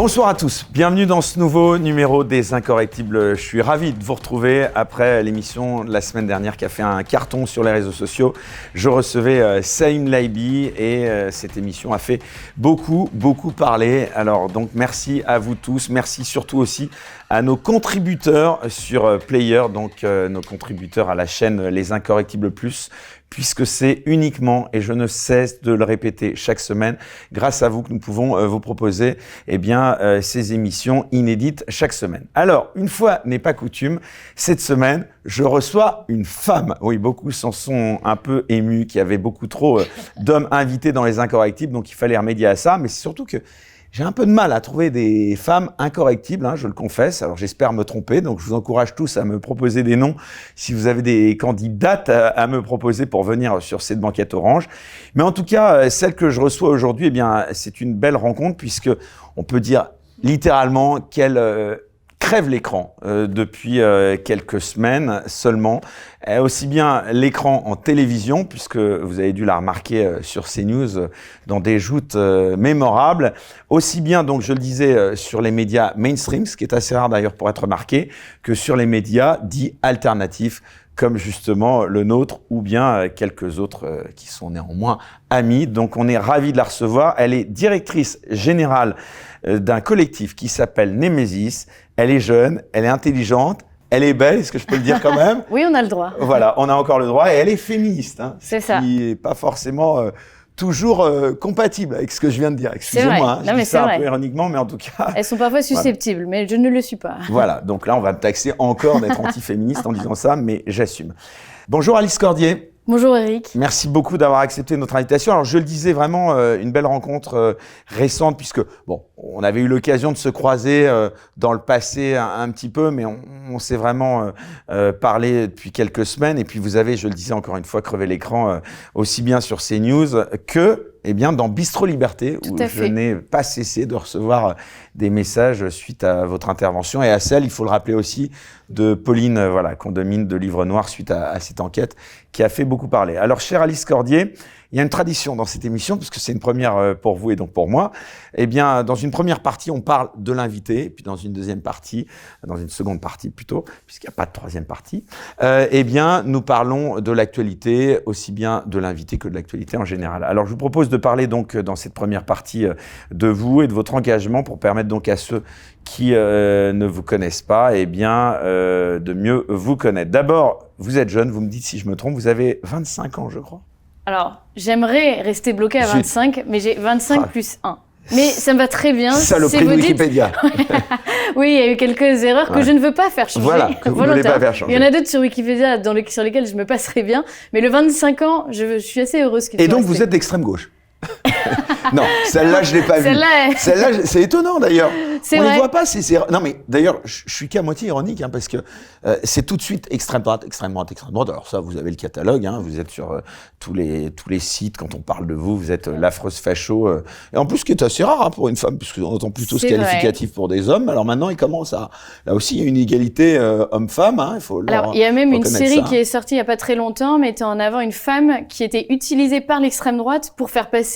Bonsoir à tous, bienvenue dans ce nouveau numéro des Incorrectibles. Je suis ravi de vous retrouver après l'émission de la semaine dernière qui a fait un carton sur les réseaux sociaux. Je recevais Saïm Laibi et cette émission a fait beaucoup parler. Alors donc merci à vous tous, merci surtout aussi à nos contributeurs sur Player, donc nos contributeurs à la chaîne Les Incorrectibles Plus, puisque c'est uniquement, et je ne cesse de le répéter chaque semaine, grâce à vous que nous pouvons vous proposer ces émissions inédites chaque semaine. Alors, une fois n'est pas coutume, cette semaine, je reçois une femme. Oui, beaucoup s'en sont un peu émus, qu'il y avait beaucoup trop d'hommes invités dans Les Incorrectibles, donc il fallait remédier à ça, mais c'est surtout que j'ai un peu de mal à trouver des femmes incorrectibles, je le confesse. Alors j'espère me tromper, donc je vous encourage tous à me proposer des noms si vous avez des candidates à me proposer pour venir sur cette banquette orange. Mais en tout cas, celle que je reçois aujourd'hui, c'est une belle rencontre puisque on peut dire littéralement qu'elle crève l'écran depuis quelques semaines seulement. Aussi bien l'écran en télévision, puisque vous avez dû la remarquer sur CNews dans des joutes mémorables, aussi bien, donc je le disais, sur les médias mainstream, ce qui est assez rare d'ailleurs pour être remarqué, que sur les médias dits alternatifs, comme justement le nôtre ou bien quelques autres qui sont néanmoins amis. Donc on est ravis de la recevoir. Elle est directrice générale d'un collectif qui s'appelle Nemesis. Elle est jeune, elle est intelligente, elle est belle, est-ce que je peux le dire quand même? Oui, on a le droit. Voilà, on a encore le droit et elle est féministe. C'est ça. Qui n'est pas forcément toujours compatible avec ce que je viens de dire. Excusez-moi, je dis ça un peu ironiquement, mais en tout cas... Elles sont parfois susceptibles, mais je ne le suis pas. Voilà, donc là, on va me taxer encore d'être anti-féministe en disant ça, mais j'assume. Bonjour Alice Cordier. Bonjour Eric. Merci beaucoup d'avoir accepté notre invitation. Alors je le disais, vraiment une belle rencontre récente puisque on avait eu l'occasion de se croiser dans le passé un petit peu, mais on s'est vraiment parlé depuis quelques semaines. Et puis vous avez, je le disais encore une fois, crevé l'écran aussi bien sur CNews que dans Bistro Liberté, où je n'ai pas cessé de recevoir des messages suite à votre intervention et à celle, il faut le rappeler aussi, de Pauline Condomine de Livre Noir suite à cette enquête qui a fait beaucoup parler. Alors, chère Alice Cordier, il y a une tradition dans cette émission, puisque c'est une première pour vous et donc pour moi. Dans une première partie, on parle de l'invité, puis dans une deuxième partie, dans une seconde partie plutôt, puisqu'il n'y a pas de troisième partie, nous parlons de l'actualité, aussi bien de l'invité que de l'actualité en général. Alors, je vous propose de parler donc dans cette première partie de vous et de votre engagement pour permettre donc à ceux qui ne vous connaissent pas, de mieux vous connaître. D'abord, vous êtes jeune, vous me dites si je me trompe, vous avez 25 ans, je crois. Alors, j'aimerais rester bloqué à 25, mais j'ai 25 plus 1. Mais ça me va très bien. Saloperie de Wikipédia. Oui, il y a eu quelques erreurs que je ne veux pas faire changer. Voilà, que vous ne voulez pas faire changer. Il y en a d'autres sur Wikipédia sur lesquels je me passerai bien. Mais le 25 ans, je suis assez heureuse qu'il soit Et donc, resté. vous êtes d'extrême gauche. Non, celle-là, je ne l'ai pas vue. Celle-là, c'est étonnant d'ailleurs. On ne voit pas. Non, mais d'ailleurs, je suis qu'à moitié ironique parce que c'est tout de suite extrême droite, extrême droite, extrême droite. Alors ça, vous avez le catalogue, vous êtes sur tous les sites. Quand on parle de vous, vous êtes l'affreuse facho. Et en plus, ce qui est assez rare pour une femme, puisqu'on entend plutôt ce qualificatif pour des hommes. Alors maintenant, il commence à... Là aussi, il y a une égalité homme-femme. Il faut Alors, il y a même une série qui est sortie il n'y a pas très longtemps, mettant en avant une femme qui était utilisée par l'extrême droite pour faire passer...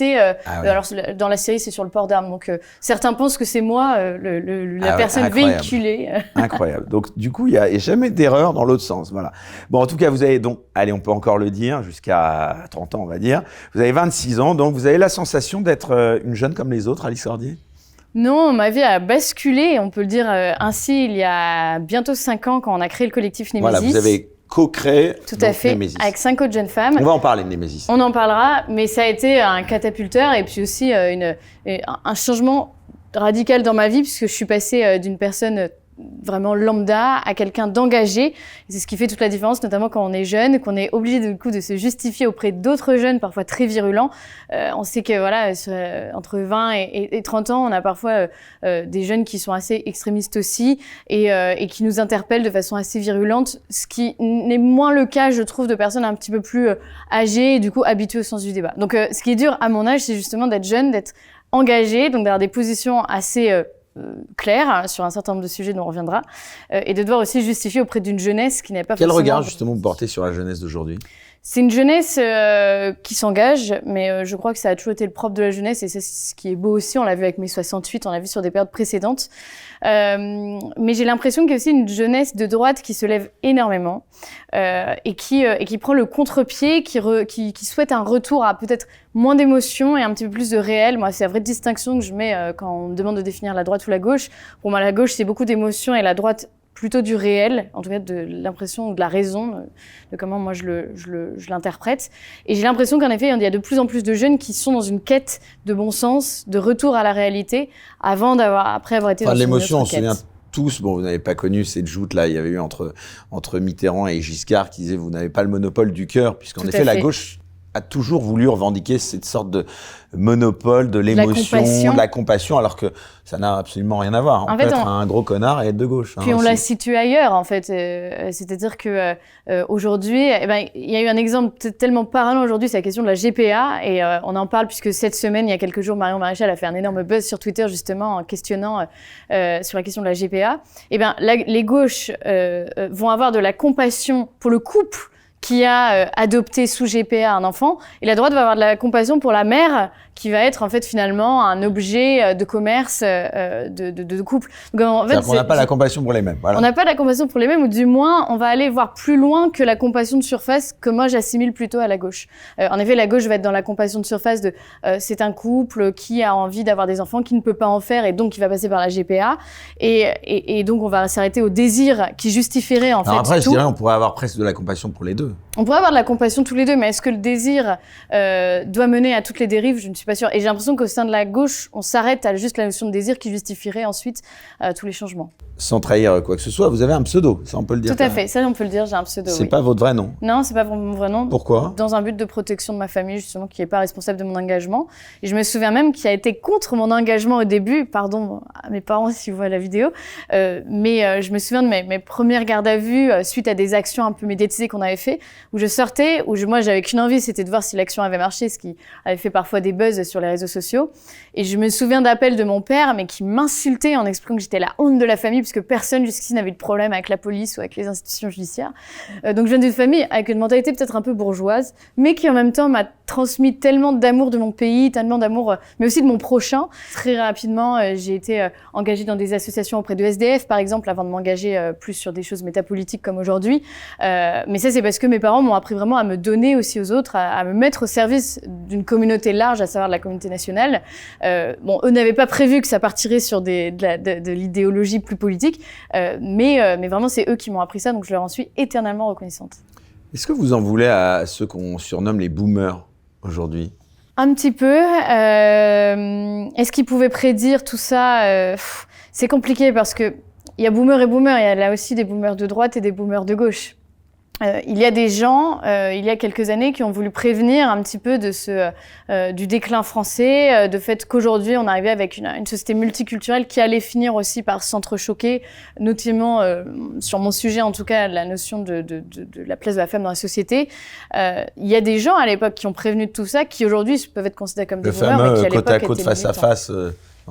Alors, dans la série, c'est sur le port d'armes. Donc, certains pensent que c'est moi, la personne véhiculée. Incroyable. Donc, du coup, il n'y a jamais d'erreur dans l'autre sens. Voilà. Bon, en tout cas, vous avez donc, allez, on peut encore le dire, jusqu'à 30 ans, on va dire. Vous avez 26 ans, donc vous avez la sensation d'être une jeune comme les autres, Alice Cordier? Non, ma vie a basculé, on peut le dire ainsi, il y a bientôt 5 ans, quand on a créé le collectif Nemesis. Voilà, vous avez co-créé Tout à fait, Nemesis. avec 5 autres jeunes femmes. On va en parler de Nemesis. On en parlera, mais ça a été un catapulteur et puis aussi un changement radical dans ma vie, puisque je suis passée d'une personne vraiment lambda à quelqu'un d'engagé. Et c'est ce qui fait toute la différence, notamment quand on est jeune, qu'on est obligé de se justifier auprès d'autres jeunes, parfois très virulents. On sait que entre 20 et 30 ans, on a parfois des jeunes qui sont assez extrémistes aussi et qui nous interpellent de façon assez virulente, ce qui n'est moins le cas, je trouve, de personnes un petit peu plus âgées et du coup habituées au sens du débat. Donc ce qui est dur à mon âge, c'est justement d'être jeune, d'être engagé, donc d'avoir des positions assez claires sur un certain nombre de sujets dont on reviendra, et de devoir aussi justifier auprès d'une jeunesse qui n'est pas Quel forcément... regard justement vous portez sur la jeunesse d'aujourd'hui ? C'est une jeunesse qui s'engage, mais je crois que ça a toujours été le propre de la jeunesse, et c'est ce qui est beau aussi. On l'a vu avec mai 68, on l'a vu sur des périodes précédentes. Mais j'ai l'impression qu'il y a aussi une jeunesse de droite qui se lève énormément et qui prend le contre-pied, qui souhaite un retour à peut-être moins d'émotions et un petit peu plus de réel. Moi, c'est la vraie distinction que je mets quand on me demande de définir la droite ou la gauche. Pour moi, la gauche, c'est beaucoup d'émotions et la droite, plutôt du réel, en tout cas de l'impression ou de la raison, de comment moi je l'interprète. Et j'ai l'impression qu'en effet, il y a de plus en plus de jeunes qui sont dans une quête de bon sens, de retour à la réalité, après avoir été dans l'émotion, une on autre se quête. souvient tous, bon, vous n'avez pas connu cette joute-là, il y avait eu entre Mitterrand et Giscard qui disaient « vous n'avez pas le monopole du cœur », puisqu'en effet, la gauche a toujours voulu revendiquer cette sorte de monopole de l'émotion, de la compassion, alors que ça n'a absolument rien à voir. On peut être un gros connard et être de gauche. Puis on l'a situé ailleurs, en fait. C'est-à-dire que aujourd'hui, il y a eu un exemple tellement parlant aujourd'hui, c'est la question de la GPA, et on en parle puisque cette semaine, il y a quelques jours, Marion Maréchal a fait un énorme buzz sur Twitter justement en questionnant sur la question de la GPA. Les gauches vont avoir de la compassion pour le couple qui a adopté sous GPA un enfant, et la droite va avoir de la compassion pour la mère qui va être en fait finalement un objet de commerce de couple. Donc, en fait, on n'a pas la compassion pour les mêmes. Voilà. On n'a pas la compassion pour les mêmes, ou du moins on va aller voir plus loin que la compassion de surface que moi j'assimile plutôt à la gauche. En effet, la gauche va être dans la compassion de surface de c'est un couple qui a envie d'avoir des enfants, qui ne peut pas en faire et donc qui va passer par la GPA, et donc on va s'arrêter au désir qui justifierait en fait après, tout. Je dirais on pourrait avoir presque de la compassion pour les deux. On pourrait avoir de la compassion tous les deux, mais est-ce que le désir doit mener à toutes les dérives? Je ne suis pas sûre. Et j'ai l'impression qu'au sein de la gauche, on s'arrête à juste la notion de désir qui justifierait ensuite tous les changements. Sans trahir quoi que ce soit, vous avez un pseudo, ça on peut le dire. Tout à fait, ça on peut le dire, j'ai un pseudo. C'est pas votre vrai nom? Non, c'est pas mon vrai nom. Pourquoi? Dans un but de protection de ma famille, justement, qui n'est pas responsable de mon engagement. Et je me souviens même qu'il a été contre mon engagement au début, pardon à mes parents s'ils voient la vidéo, mais je me souviens de mes premières gardes à vue suite à des actions un peu médiatisées qu'on avait fait, où je sortais, moi j'avais qu'une envie, c'était de voir si l'action avait marché, ce qui avait fait parfois des buzz sur les réseaux sociaux. Et je me souviens d'appels de mon père, mais qui m'insultait en expliquant que j'étais la honte de la famille, puisque personne jusqu'ici n'avait de problème avec la police ou avec les institutions judiciaires. Donc je viens d'une famille avec une mentalité peut-être un peu bourgeoise, mais qui en même temps m'a transmis tellement d'amour de mon pays, tellement d'amour, mais aussi de mon prochain. Très rapidement, j'ai été engagée dans des associations auprès de SDF, par exemple, avant de m'engager plus sur des choses métapolitiques comme aujourd'hui. Mais ça, c'est parce que mes parents m'ont appris vraiment à me donner aussi aux autres, à me mettre au service d'une communauté large, à savoir de la communauté nationale. Eux n'avaient pas prévu que ça partirait sur de l'idéologie plus politique, mais vraiment, c'est eux qui m'ont appris ça, donc je leur en suis éternellement reconnaissante. Est-ce que vous en voulez à ceux qu'on surnomme les boomers aujourd'hui? Un petit peu. Est-ce qu'ils pouvaient prédire tout ça? C'est compliqué parce que il y a boomers et boomers. Il y a là aussi des boomers de droite et des boomers de gauche. Il y a des gens, il y a quelques années, qui ont voulu prévenir un petit peu de du déclin français, de fait qu'aujourd'hui on arrivait avec une société multiculturelle qui allait finir aussi par s'entrechoquer, notamment sur mon sujet en tout cas, la notion de la place de la femme dans la société. Il y a des gens à l'époque qui ont prévenu de tout ça, qui aujourd'hui peuvent être considérés comme des boomers, mais qui à l'époque côte à côte, étaient face à face.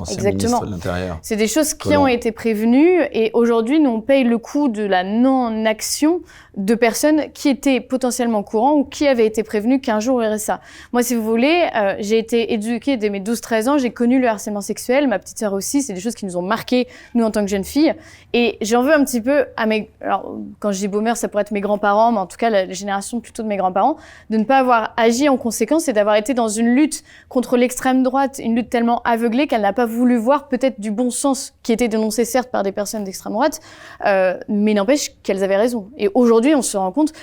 Exactement. De l'Intérieur. C'est des choses qui ont été prévenues et aujourd'hui, nous, on paye le coût de la non-action de personnes qui étaient potentiellement au courant ou qui avaient été prévenues qu'un jour il y aurait ça. Moi, si vous voulez, j'ai été éduquée dès mes 12-13 ans, j'ai connu le harcèlement sexuel, ma petite sœur aussi, c'est des choses qui nous ont marquées, nous, en tant que jeunes filles. Et j'en veux un petit peu à alors, quand je dis boomer, ça pourrait être mes grands-parents, mais en tout cas, la génération plutôt de mes grands-parents, de ne pas avoir agi en conséquence et d'avoir été dans une lutte contre l'extrême droite, une lutte tellement aveuglée qu'elle n'a pas voulu voir peut-être du bon sens qui était dénoncé certes par des personnes d'extrême droite, mais n'empêche qu'elles avaient raison. Et aujourd'hui, on se rend compte,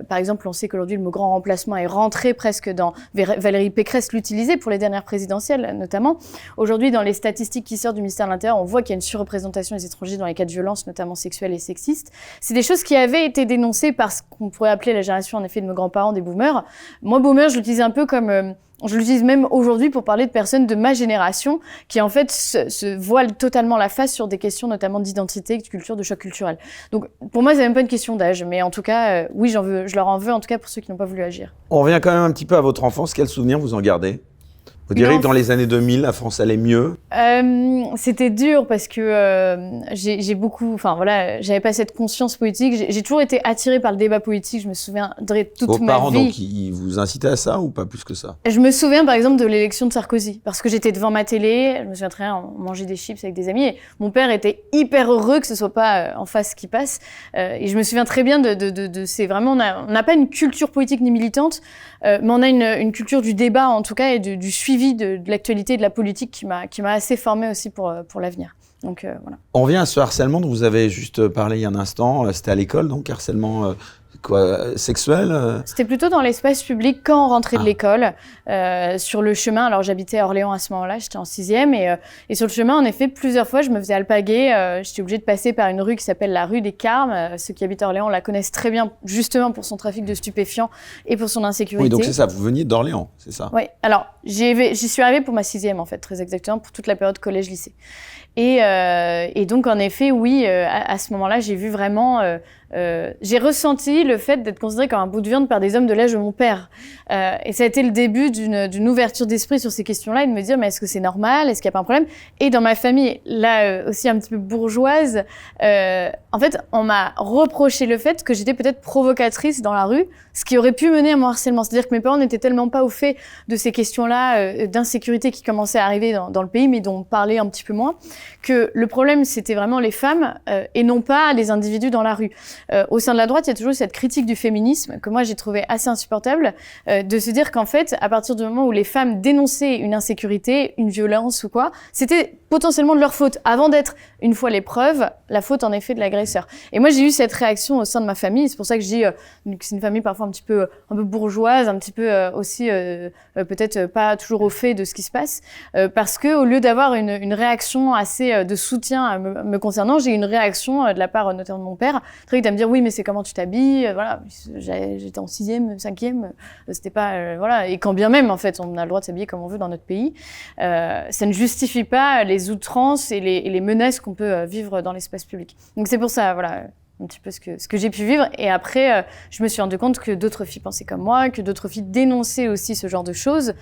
par exemple, on sait qu'aujourd'hui le mot grand remplacement est rentré presque dans Valérie Pécresse l'utilisait pour les dernières présidentielles notamment. Aujourd'hui, dans les statistiques qui sortent du ministère de l'Intérieur, on voit qu'il y a une surreprésentation des étrangers dans les cas de violences, notamment sexuelles et sexistes. C'est des choses qui avaient été dénoncées par ce qu'on pourrait appeler la génération en effet de mes grands-parents, des boomers. Moi, boomer, je l'utilise un peu comme je l'utilise même aujourd'hui pour parler de personnes de ma génération qui, en fait, se voilent totalement la face sur des questions notamment d'identité, de culture, de choc culturel. Donc, pour moi, c'est même pas une question d'âge, mais en tout cas, oui, je leur en veux, en tout cas, pour ceux qui n'ont pas voulu agir. On revient quand même un petit peu à votre enfance. Quels souvenirs vous en gardez? Vous diriez que dans les années 2000, la France allait mieux? C'était dur parce que j'avais pas cette conscience politique. J'ai toujours été attirée par le débat politique. Je me souviendrai toute ma vie. Vos parents, donc, ils vous incitaient à ça ou pas plus que ça? Je me souviens, par exemple, de l'élection de Sarkozy. Parce que j'étais devant ma télé, je me souviens très bien, on mangeait des chips avec des amis. Et mon père était hyper heureux que ce soit pas en face qui passe. Et je me souviens très bien c'est vraiment, on n'a pas une culture politique ni militante, mais on a une culture du débat, en tout cas, et du suivi de l'actualité et de la politique qui m'a assez formée aussi pour l'avenir. Donc voilà. On revient à ce harcèlement dont vous avez juste parlé il y a un instant. C'était à l'école, donc harcèlement sexuel C'était plutôt dans l'espace public quand on rentrait de l'école, sur le chemin. Alors j'habitais à Orléans à ce moment-là, j'étais en 6e et sur le chemin, en effet, plusieurs fois, je me faisais alpaguer. J'étais obligée de passer par une rue qui s'appelle la rue des Carmes. Ceux qui habitent à Orléans la connaissent très bien, justement pour son trafic de stupéfiants et pour son insécurité. Oui, donc c'est ça, vous veniez d'Orléans, c'est ça? Oui, alors j'y suis arrivée pour ma 6e en fait, très exactement, pour toute la période collège-lycée. Et donc en effet, oui, à ce moment-là, j'ai vu vraiment... j'ai ressenti le fait d'être considérée comme un bout de viande par des hommes de l'âge de mon père. Et ça a été le début d'une ouverture d'esprit sur ces questions-là et de me dire, mais est-ce que c'est normal? Est-ce qu'il n'y a pas un problème? Et dans ma famille, là aussi un petit peu bourgeoise, en fait, on m'a reproché le fait que j'étais peut-être provocatrice dans la rue, ce qui aurait pu mener à mon harcèlement. C'est-à-dire que mes parents n'étaient tellement pas au fait de ces questions-là, d'insécurité qui commençaient à arriver dans le pays, mais dont on parlait un petit peu moins, que le problème, c'était vraiment les femmes et non pas les individus dans la rue. Au sein de la droite, il y a toujours cette critique du féminisme que moi j'ai trouvé assez insupportable, de se dire qu'en fait, à partir du moment où les femmes dénonçaient une insécurité, une violence ou quoi, c'était potentiellement de leur faute, avant d'être, une fois les preuves, la faute en effet de l'agresseur. Et moi j'ai eu cette réaction au sein de ma famille, c'est pour ça que je dis que c'est une famille parfois un peu bourgeoise, un petit peu aussi peut-être pas toujours au fait de ce qui se passe, parce que au lieu d'avoir une réaction assez de soutien me concernant, j'ai eu une réaction de la part notamment de mon père, très vite à me dire oui mais c'est comment tu t'habilles, voilà, j'étais en 6e, 5e, c'était pas voilà, et quand bien même en fait on a le droit de s'habiller comme on veut dans notre pays, ça ne justifie pas les outrances et les menaces qu'on peut vivre dans l'espace public. Donc c'est pour ça, voilà, un petit peu ce que j'ai pu vivre. Et après, je me suis rendu compte que d'autres filles pensaient comme moi, que d'autres filles dénonçaient aussi ce genre de choses.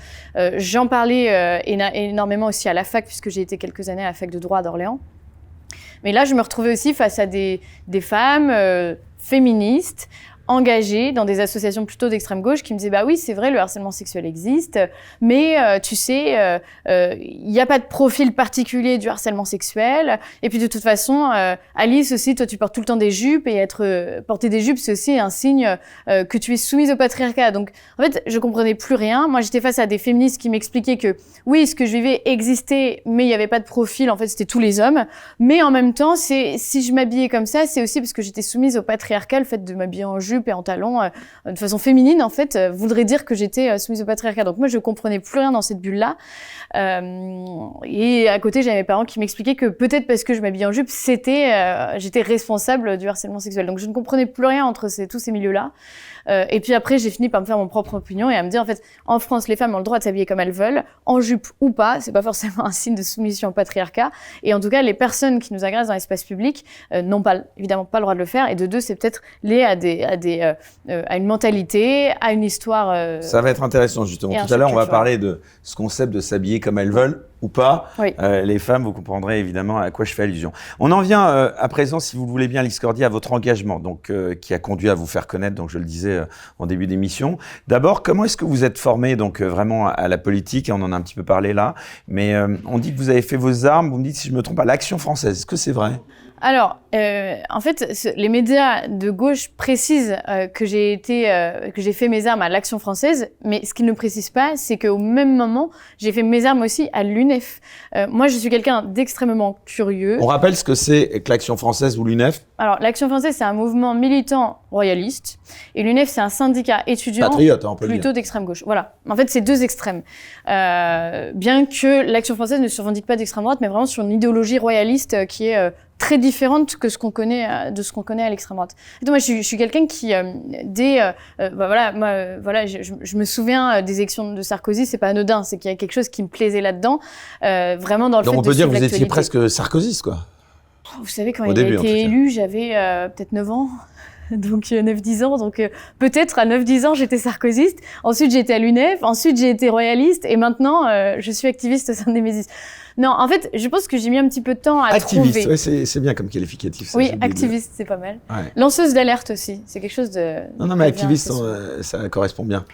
J'en parlais énormément aussi à la fac, puisque j'ai été quelques années à la fac de droit d'Orléans. Mais là, je me retrouvais aussi face à des femmes féministes, engagées dans des associations plutôt d'extrême gauche qui me disaient bah oui c'est vrai le harcèlement sexuel existe mais tu sais il n'y a pas de profil particulier du harcèlement sexuel et puis de toute façon Alice aussi toi tu portes tout le temps des jupes et porter des jupes c'est aussi un signe que tu es soumise au patriarcat. Donc en fait je comprenais plus rien. Moi j'étais face à des féministes qui m'expliquaient que oui ce que je vivais existait mais il n'y avait pas de profil, en fait c'était tous les hommes, mais en même temps si je m'habillais comme ça c'est aussi parce que j'étais soumise au patriarcat. Le fait de m'habiller en jupe et en talons de façon féminine en fait voudrait dire que j'étais soumise au patriarcat. Donc moi je comprenais plus rien dans cette bulle là et à côté j'avais mes parents qui m'expliquaient que peut-être parce que je m'habillais en jupe j'étais responsable du harcèlement sexuel. Donc je ne comprenais plus rien entre tous ces milieux là. Et puis après, j'ai fini par me faire mon propre opinion et à me dire, en fait, en France, les femmes ont le droit de s'habiller comme elles veulent, en jupe ou pas. C'est pas forcément un signe de soumission au patriarcat. Et en tout cas, les personnes qui nous agressent dans l'espace public n'ont évidemment pas le droit de le faire. Et de deux, c'est peut-être lié à une mentalité, à une histoire. Ça va être intéressant, justement. Tout à l'heure, on va parler de ce concept de s'habiller comme elles veulent ou pas. Oui. Les femmes, vous comprendrez évidemment à quoi je fais allusion. On en vient à présent, si vous le voulez bien, Alix Cordier, à votre engagement, donc qui a conduit à vous faire connaître, donc je le disais en début d'émission. D'abord, comment est-ce que vous êtes formé donc vraiment à la politique? On en a un petit peu parlé là, mais on dit que vous avez fait vos armes. Vous me dites si je me trompe à l'Action française. Est-ce que c'est vrai? Alors, en fait, les médias de gauche précisent que j'ai fait mes armes à l'Action française, mais ce qu'ils ne précisent pas, c'est qu'au même moment, j'ai fait mes armes aussi à l'UNEF. Moi, je suis quelqu'un d'extrêmement curieux. On rappelle ce que c'est que l'Action française ou l'UNEF? Alors, l'Action française, c'est un mouvement militant royaliste, et l'UNEF, c'est un syndicat étudiant plutôt d'extrême gauche. Voilà. En fait, c'est deux extrêmes. Bien que l'Action française ne se revendique pas d'extrême droite, mais vraiment sur une idéologie royaliste qui est très différente que ce qu'on connaît à l'extrême droite. Et donc moi je suis quelqu'un qui je me souviens des élections de Sarkozy, c'est pas anodin, c'est qu'il y a quelque chose qui me plaisait là-dedans, vraiment dans le fait de donc on peut dire que vous l'actualité. étiez presque sarkozyste quoi. Vous savez quand il a été élu, j'avais peut-être 9 ans. donc 9-10 ans. Donc peut-être à 9-10 ans, j'étais sarkozyste. Ensuite, j'ai été à l'UNEF. Ensuite, j'ai été royaliste. Et maintenant, je suis activiste au sein des Mésis. Non, en fait, je pense que j'ai mis un petit peu de temps à trouver. Activiste, ouais, c'est bien comme qualificatif. Ça, oui, activiste, c'est pas mal. Ouais. Lanceuse d'alerte aussi, c'est quelque chose de... Non, mais activiste, ça correspond bien.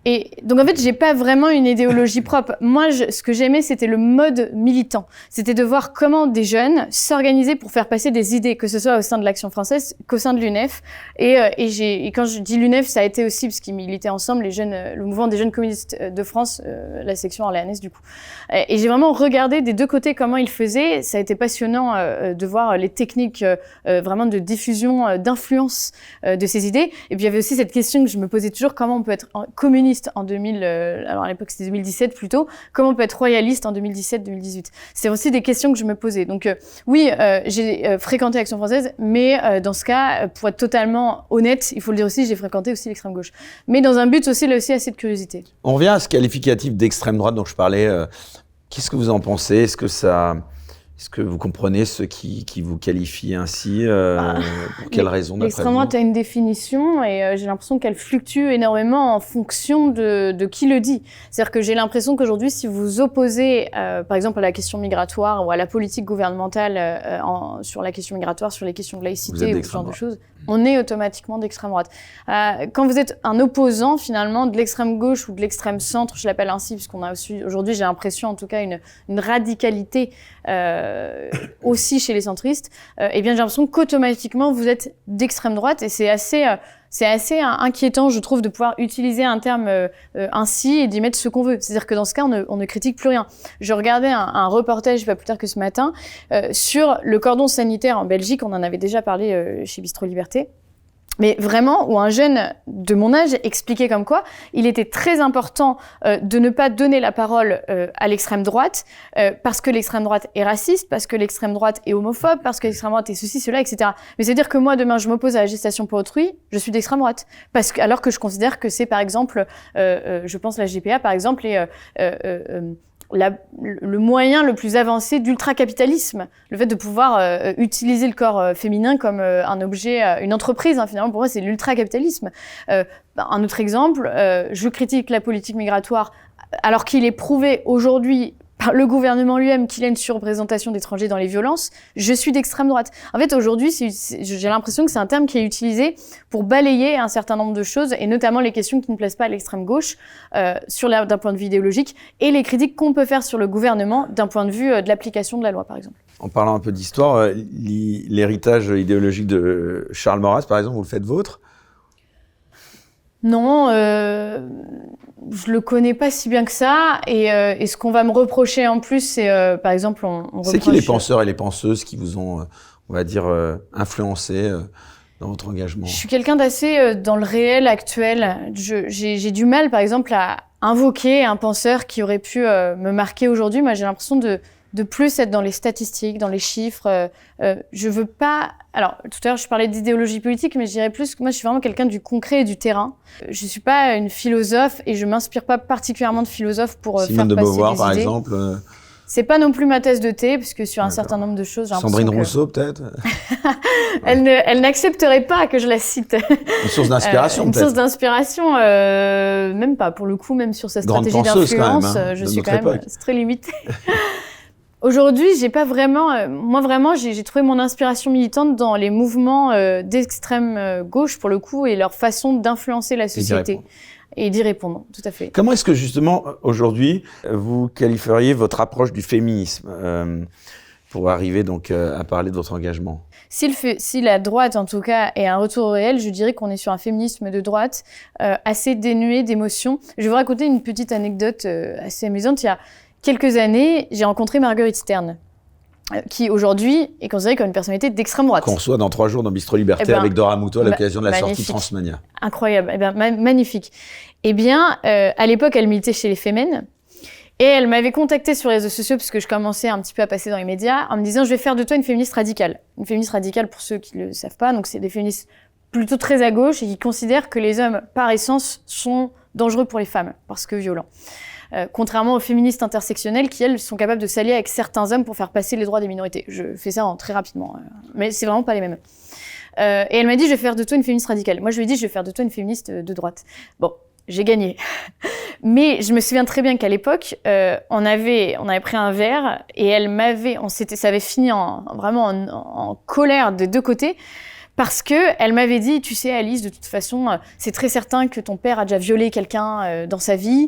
Et donc en fait, j'ai pas vraiment une idéologie propre. Moi, ce que j'aimais, c'était le mode militant. C'était de voir comment des jeunes s'organisaient pour faire passer des idées, que ce soit au sein de l'Action française qu'au sein de l'UNEF. Et quand je dis l'UNEF, ça a été aussi parce qu'ils militaient ensemble, le mouvement des jeunes communistes de France, la section orléanaise du coup. Et j'ai vraiment regardé des deux côtés comment ils faisaient. Ça a été passionnant de voir les techniques vraiment de diffusion, d'influence de ces idées. Et puis il y avait aussi cette question que je me posais toujours, comment on peut être communiste en 2000, alors à l'époque c'était 2017 plutôt, comment on peut être royaliste en 2017-2018. C'est aussi des questions que je me posais. Donc oui, j'ai fréquenté Action française, mais dans ce cas, pour être totalement honnête, il faut le dire aussi, j'ai fréquenté aussi l'extrême gauche. Mais dans un but aussi, là aussi, assez de curiosité. On revient à ce qualificatif d'extrême droite dont je parlais. Qu'est-ce que vous en pensez ? Est-ce que vous comprenez ceux qui vous qualifient ainsi pour quelles raisons d'après L'extrême droite a une définition et j'ai l'impression qu'elle fluctue énormément en fonction de qui le dit. C'est-à-dire que j'ai l'impression qu'aujourd'hui, si vous opposez, par exemple, à la question migratoire ou à la politique gouvernementale sur la question migratoire, sur les questions de laïcité ou ce genre de choses, on est automatiquement d'extrême droite. Quand vous êtes un opposant, finalement, de l'extrême gauche ou de l'extrême centre, je l'appelle ainsi, puisqu'on a aussi, aujourd'hui, j'ai l'impression, en tout cas, une radicalité aussi chez les centristes, eh bien, j'ai l'impression qu'automatiquement, vous êtes d'extrême droite et c'est assez inquiétant, je trouve, de pouvoir utiliser un terme ainsi et d'y mettre ce qu'on veut. C'est-à-dire que dans ce cas, on ne critique plus rien. Je regardais un reportage, pas plus tard que ce matin, sur le cordon sanitaire en Belgique. On en avait déjà parlé chez Bistro Liberté. Mais vraiment, où un jeune de mon âge expliquait comme quoi il était très important de ne pas donner la parole à l'extrême droite parce que l'extrême droite est raciste, parce que l'extrême droite est homophobe, parce que l'extrême droite est ceci, cela, etc. Mais c'est-à-dire que moi, demain, je m'oppose à la gestation pour autrui, je suis d'extrême droite. Alors que je considère que c'est, par exemple, je pense la GPA, par exemple, et le moyen le plus avancé d'ultracapitalisme, le fait de pouvoir utiliser le corps féminin comme un objet, une entreprise, hein, finalement, pour moi, c'est l'ultracapitalisme. Un autre exemple, je critique la politique migratoire alors qu'il est prouvé aujourd'hui par le gouvernement lui-même qu'il y a une surreprésentation d'étrangers dans les violences, je suis d'extrême droite. En fait, aujourd'hui, j'ai l'impression que c'est un terme qui est utilisé pour balayer un certain nombre de choses, et notamment les questions qui ne plaisent pas à l'extrême gauche, d'un point de vue idéologique, et les critiques qu'on peut faire sur le gouvernement d'un point de vue de l'application de la loi, par exemple. En parlant un peu d'histoire, l'héritage idéologique de Charles Maurras, par exemple, vous le faites vôtre ? Non, je le connais pas si bien que ça. Et ce qu'on va me reprocher en plus, c'est par exemple, on reproche... C'est qui les penseurs et les penseuses qui vous ont, on va dire, influencé dans votre engagement ? Je suis quelqu'un d'assez dans le réel actuel. J'ai du mal, par exemple, à invoquer un penseur qui aurait pu me marquer aujourd'hui. Moi, j'ai l'impression de plus être dans les statistiques, dans les chiffres. Je veux pas... Alors, tout à l'heure, je parlais d'idéologie politique, mais je dirais plus que moi, je suis vraiment quelqu'un du concret et du terrain. Je suis pas une philosophe et je m'inspire pas particulièrement de philosophes pour faire passer des idées. Simone de Beauvoir, par exemple C'est pas non plus ma tasse de thé, parce que sur un certain nombre de choses... Sandrine Rousseau, peut-être Elle n'accepterait pas que je la cite. Une source d'inspiration, peut-être. Une source d'inspiration, même pas. Pour le coup, même sur sa stratégie d'influence, je suis quand même... C'est très limité. Aujourd'hui, j'ai pas vraiment... moi, vraiment, j'ai trouvé mon inspiration militante dans les mouvements d'extrême gauche, pour le coup, et leur façon d'influencer la société. Et d'y répondre, tout à fait. Comment est-ce que, justement, aujourd'hui, vous qualifieriez votre approche du féminisme pour arriver donc à parler de votre engagement ? Si la droite, en tout cas, est un retour au réel, je dirais qu'on est sur un féminisme de droite assez dénué d'émotions. Je vais vous raconter une petite anecdote assez amusante. Il y a quelques années, j'ai rencontré Marguerite Stern, qui aujourd'hui est considérée comme une personnalité d'extrême droite. Qu'on reçoit dans 3 jours dans Bistro Liberté avec Dora Muto à l'occasion de la sortie Transmania. Incroyable, magnifique. Eh bien, à l'époque, elle militait chez les Femen. Et elle m'avait contactée sur les réseaux sociaux parce que je commençais un petit peu à passer dans les médias en me disant « Je vais faire de toi une féministe radicale ». Une féministe radicale, pour ceux qui ne le savent pas, donc c'est des féministes plutôt très à gauche et qui considèrent que les hommes, par essence, sont dangereux pour les femmes parce que violents. Contrairement aux féministes intersectionnelles qui, elles, sont capables de s'allier avec certains hommes pour faire passer les droits des minorités. Je fais ça très rapidement, mais c'est vraiment pas les mêmes. Et elle m'a dit, je vais faire de toi une féministe radicale. Moi, je lui ai dit, je vais faire de toi une féministe de droite. Bon, j'ai gagné. Mais je me souviens très bien qu'à l'époque, on avait pris un verre et ça avait fini vraiment en colère des deux côtés. Parce que elle m'avait dit, tu sais Alice, de toute façon, c'est très certain que ton père a déjà violé quelqu'un dans sa vie,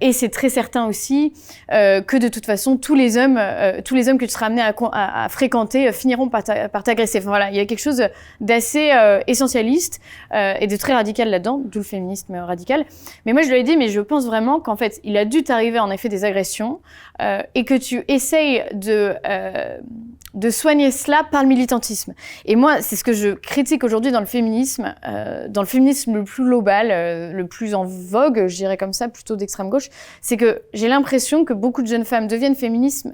et c'est très certain aussi que de toute façon tous les hommes que tu seras amené à fréquenter finiront par t'agresser. Enfin, voilà, il y a quelque chose d'assez essentialiste et de très radical là-dedans, d'où le féminisme radical. Mais moi je lui ai dit, mais je pense vraiment qu'en fait il a dû t'arriver en effet des agressions et que tu essayes de soigner cela par le militantisme. Et moi, c'est ce que je critique aujourd'hui dans le féminisme le plus global, le plus en vogue, je dirais comme ça, plutôt d'extrême gauche, c'est que j'ai l'impression que beaucoup de jeunes femmes deviennent féministes,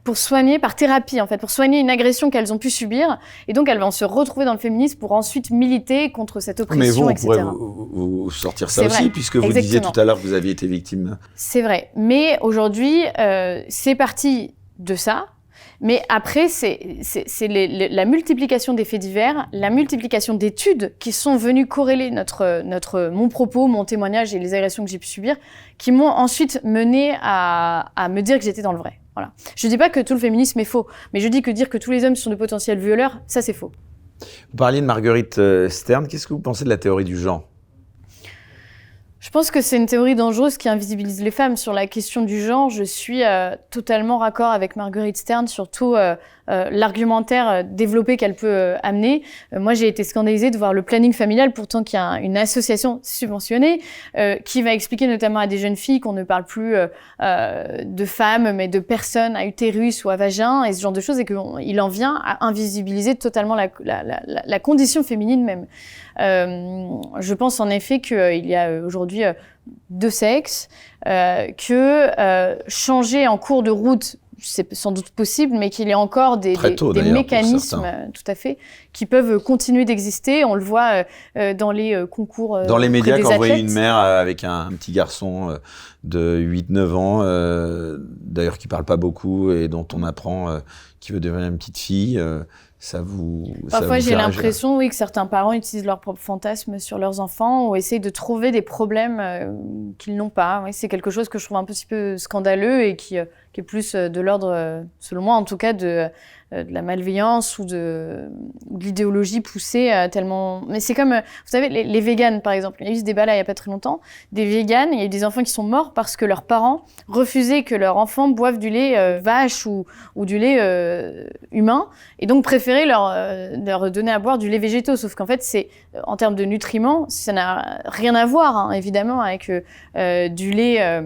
pour soigner, par thérapie en fait, pour soigner une agression qu'elles ont pu subir, et donc elles vont se retrouver dans le féminisme pour ensuite militer contre cette oppression, Mais etc. Mais vous sortir ça c'est aussi, vrai. puisque vous Exactement. disiez tout à l'heure que vous aviez été victime. C'est vrai, mais aujourd'hui, c'est parti de ça. Mais après, c'est la multiplication des faits divers, la multiplication d'études qui sont venues corréler mon propos, mon témoignage et les agressions que j'ai pu subir, qui m'ont ensuite mené à me dire que j'étais dans le vrai. Voilà. Je dis pas que tout le féminisme est faux, mais je dis que dire que tous les hommes sont de potentiels violeurs, ça c'est faux. Vous parliez de Marguerite Stern. Qu'est-ce que vous pensez de la théorie du genre ? Je pense que c'est une théorie dangereuse qui invisibilise les femmes. Sur la question du genre, je suis totalement raccord avec Marguerite Stern, surtout l'argumentaire développé qu'elle peut amener. Moi, j'ai été scandalisée de voir le planning familial, pourtant qui a une association subventionnée, qui va expliquer notamment à des jeunes filles qu'on ne parle plus de femmes, mais de personnes à utérus ou à vagin, et ce genre de choses, et qu'il en vient à invisibiliser totalement la condition féminine même. Je pense en effet qu'il y a aujourd'hui deux sexes, que changer en cours de route, c'est sans doute possible, mais qu'il y a encore des mécanismes, tout à fait, qui peuvent continuer d'exister. On le voit dans les concours dans les médias, quand vous voyez une athlètes. mère avec un petit garçon de 8-9 ans, d'ailleurs qui parle pas beaucoup et dont on apprend qu'il veut devenir une petite fille, Parfois, j'ai l'impression, oui, que certains parents utilisent leurs propres fantasmes sur leurs enfants ou essayent de trouver des problèmes qu'ils n'ont pas. Oui, c'est quelque chose que je trouve un petit peu scandaleux et qui est plus de l'ordre, selon moi en tout cas, de la malveillance ou de l'idéologie poussée tellement... Mais c'est comme, vous savez, les véganes, par exemple. Il y a eu ce débat-là il n'y a pas très longtemps. Des véganes, il y a eu des enfants qui sont morts parce que leurs parents refusaient que leurs enfants boivent du lait vache ou du lait humain, et donc préféraient leur donner à boire du lait végétaux. Sauf qu'en fait, en termes de nutriments, ça n'a rien à voir, hein, évidemment, avec du lait...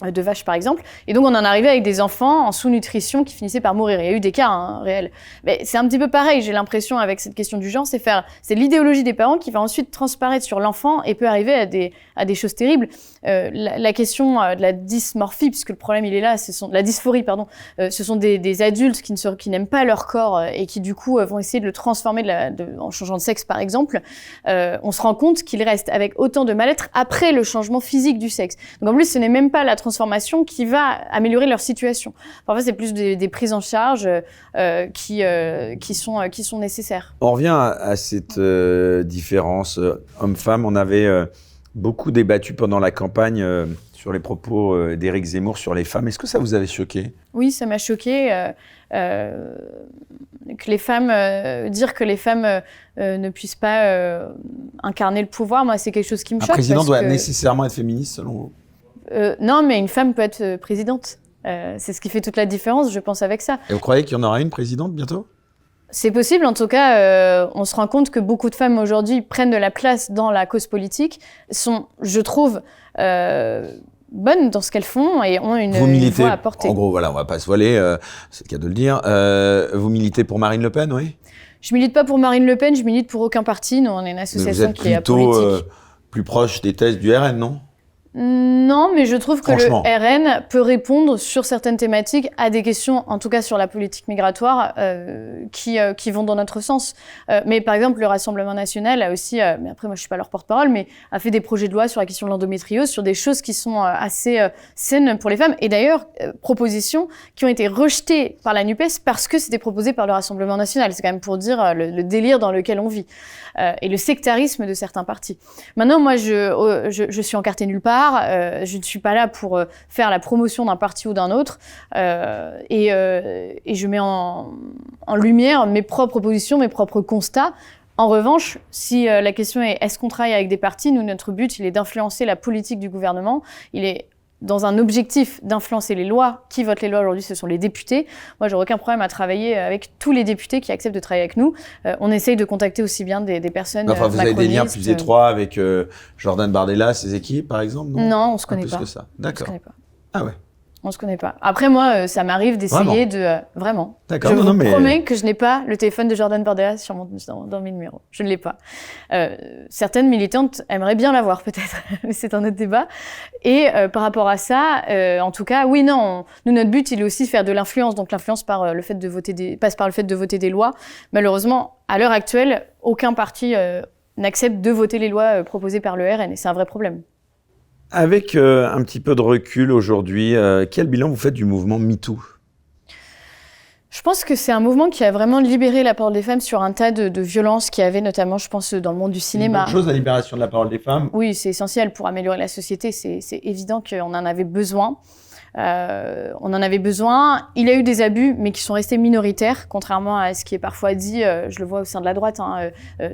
de vache par exemple, et donc on en arrivait avec des enfants en sous-nutrition qui finissaient par mourir. Il y a eu des cas réels. Mais c'est un petit peu pareil, j'ai l'impression, avec cette question du genre, c'est l'idéologie des parents qui va ensuite transparaître sur l'enfant et peut arriver à des choses terribles. La question de la dysmorphie, puisque le problème il est là, la dysphorie, pardon, ce sont des adultes qui n'aiment pas leur corps et qui du coup vont essayer de le transformer en changeant de sexe par exemple. On se rend compte qu'ils restent avec autant de mal-être après le changement physique du sexe. Donc en plus, ce n'est même pas la transformation qui va améliorer leur situation. Parfois, c'est plus des prises en charge qui sont nécessaires. On revient à cette différence homme-femme. On avait beaucoup débattu pendant la campagne sur les propos d'Éric Zemmour sur les femmes. Est-ce que ça vous avait choqué ? Oui, ça m'a choqué. Que les femmes, dire que les femmes ne puissent pas incarner le pouvoir, moi, c'est quelque chose qui me choque. Un président doit nécessairement être féministe, selon vous ? Non, mais une femme peut être présidente. C'est ce qui fait toute la différence, je pense, avec ça. Et vous croyez qu'il y en aura une présidente bientôt ? C'est possible, en tout cas, on se rend compte que beaucoup de femmes aujourd'hui prennent de la place dans la cause politique, sont, je trouve, bonnes dans ce qu'elles font et ont une voix à porter. En gros, voilà, on va pas se voiler, c'est le cas de le dire. Vous militez pour Marine Le Pen, oui ? Je milite pas pour Marine Le Pen, je milite pour aucun parti. Nous, on est une association qui est apolitique. Vous êtes plutôt plus proche des thèses du RN, non ? Non, mais je trouve que le RN peut répondre sur certaines thématiques à des questions, en tout cas sur la politique migratoire, qui vont dans notre sens. Mais par exemple, le Rassemblement national a aussi, mais après moi je suis pas leur porte-parole, mais a fait des projets de loi sur la question de l'endométriose, sur des choses qui sont assez saines pour les femmes. Et d'ailleurs, propositions qui ont été rejetées par la NUPES parce que c'était proposé par le Rassemblement national. C'est quand même pour dire le délire dans lequel on vit et le sectarisme de certains partis. Maintenant, moi, je suis encartée nulle part. Je ne suis pas là pour faire la promotion d'un parti ou d'un autre et je mets en lumière mes propres positions, mes propres constats. En revanche, si la question est est-ce qu'on travaille avec des partis, nous, notre but, il est d'influencer la politique du gouvernement. Il est dans un objectif d'influencer les lois. Qui vote les lois aujourd'hui, ce sont les députés. Moi, j'aurais aucun problème à travailler avec tous les députés qui acceptent de travailler avec nous. On essaye de contacter aussi bien des personnes enfin, vous avez des liens plus étroits avec Jordan Bardella, ses équipes, par exemple, non? Non, on se connaît pas. Plus que ça. D'accord. On se connaît pas. Ah ouais. On se connaît pas. Après, moi, ça m'arrive d'essayer de... Vraiment. D'accord. Je vous promets que je n'ai pas le téléphone de Jordan Bardella dans mes numéros. Je ne l'ai pas. Certaines militantes aimeraient bien l'avoir, peut-être. Mais c'est un autre débat. Et par rapport à ça, en tout cas, oui, non. Nous, notre but, il est aussi de faire de l'influence. Donc, l'influence passe par le fait de voter des lois. Malheureusement, à l'heure actuelle, aucun parti n'accepte de voter les lois proposées par le RN. Et c'est un vrai problème. Avec un petit peu de recul aujourd'hui, quel bilan vous faites du mouvement MeToo? Je pense que c'est un mouvement qui a vraiment libéré la parole des femmes sur un tas de violences qu'il y avait, notamment, je pense, dans le monde du cinéma. C'est une bonne chose, la libération de la parole des femmes? Oui, c'est essentiel pour améliorer la société. C'est évident qu'on en avait besoin. On en avait besoin. Il y a eu des abus, mais qui sont restés minoritaires, contrairement à ce qui est parfois dit. Je le vois au sein de la droite.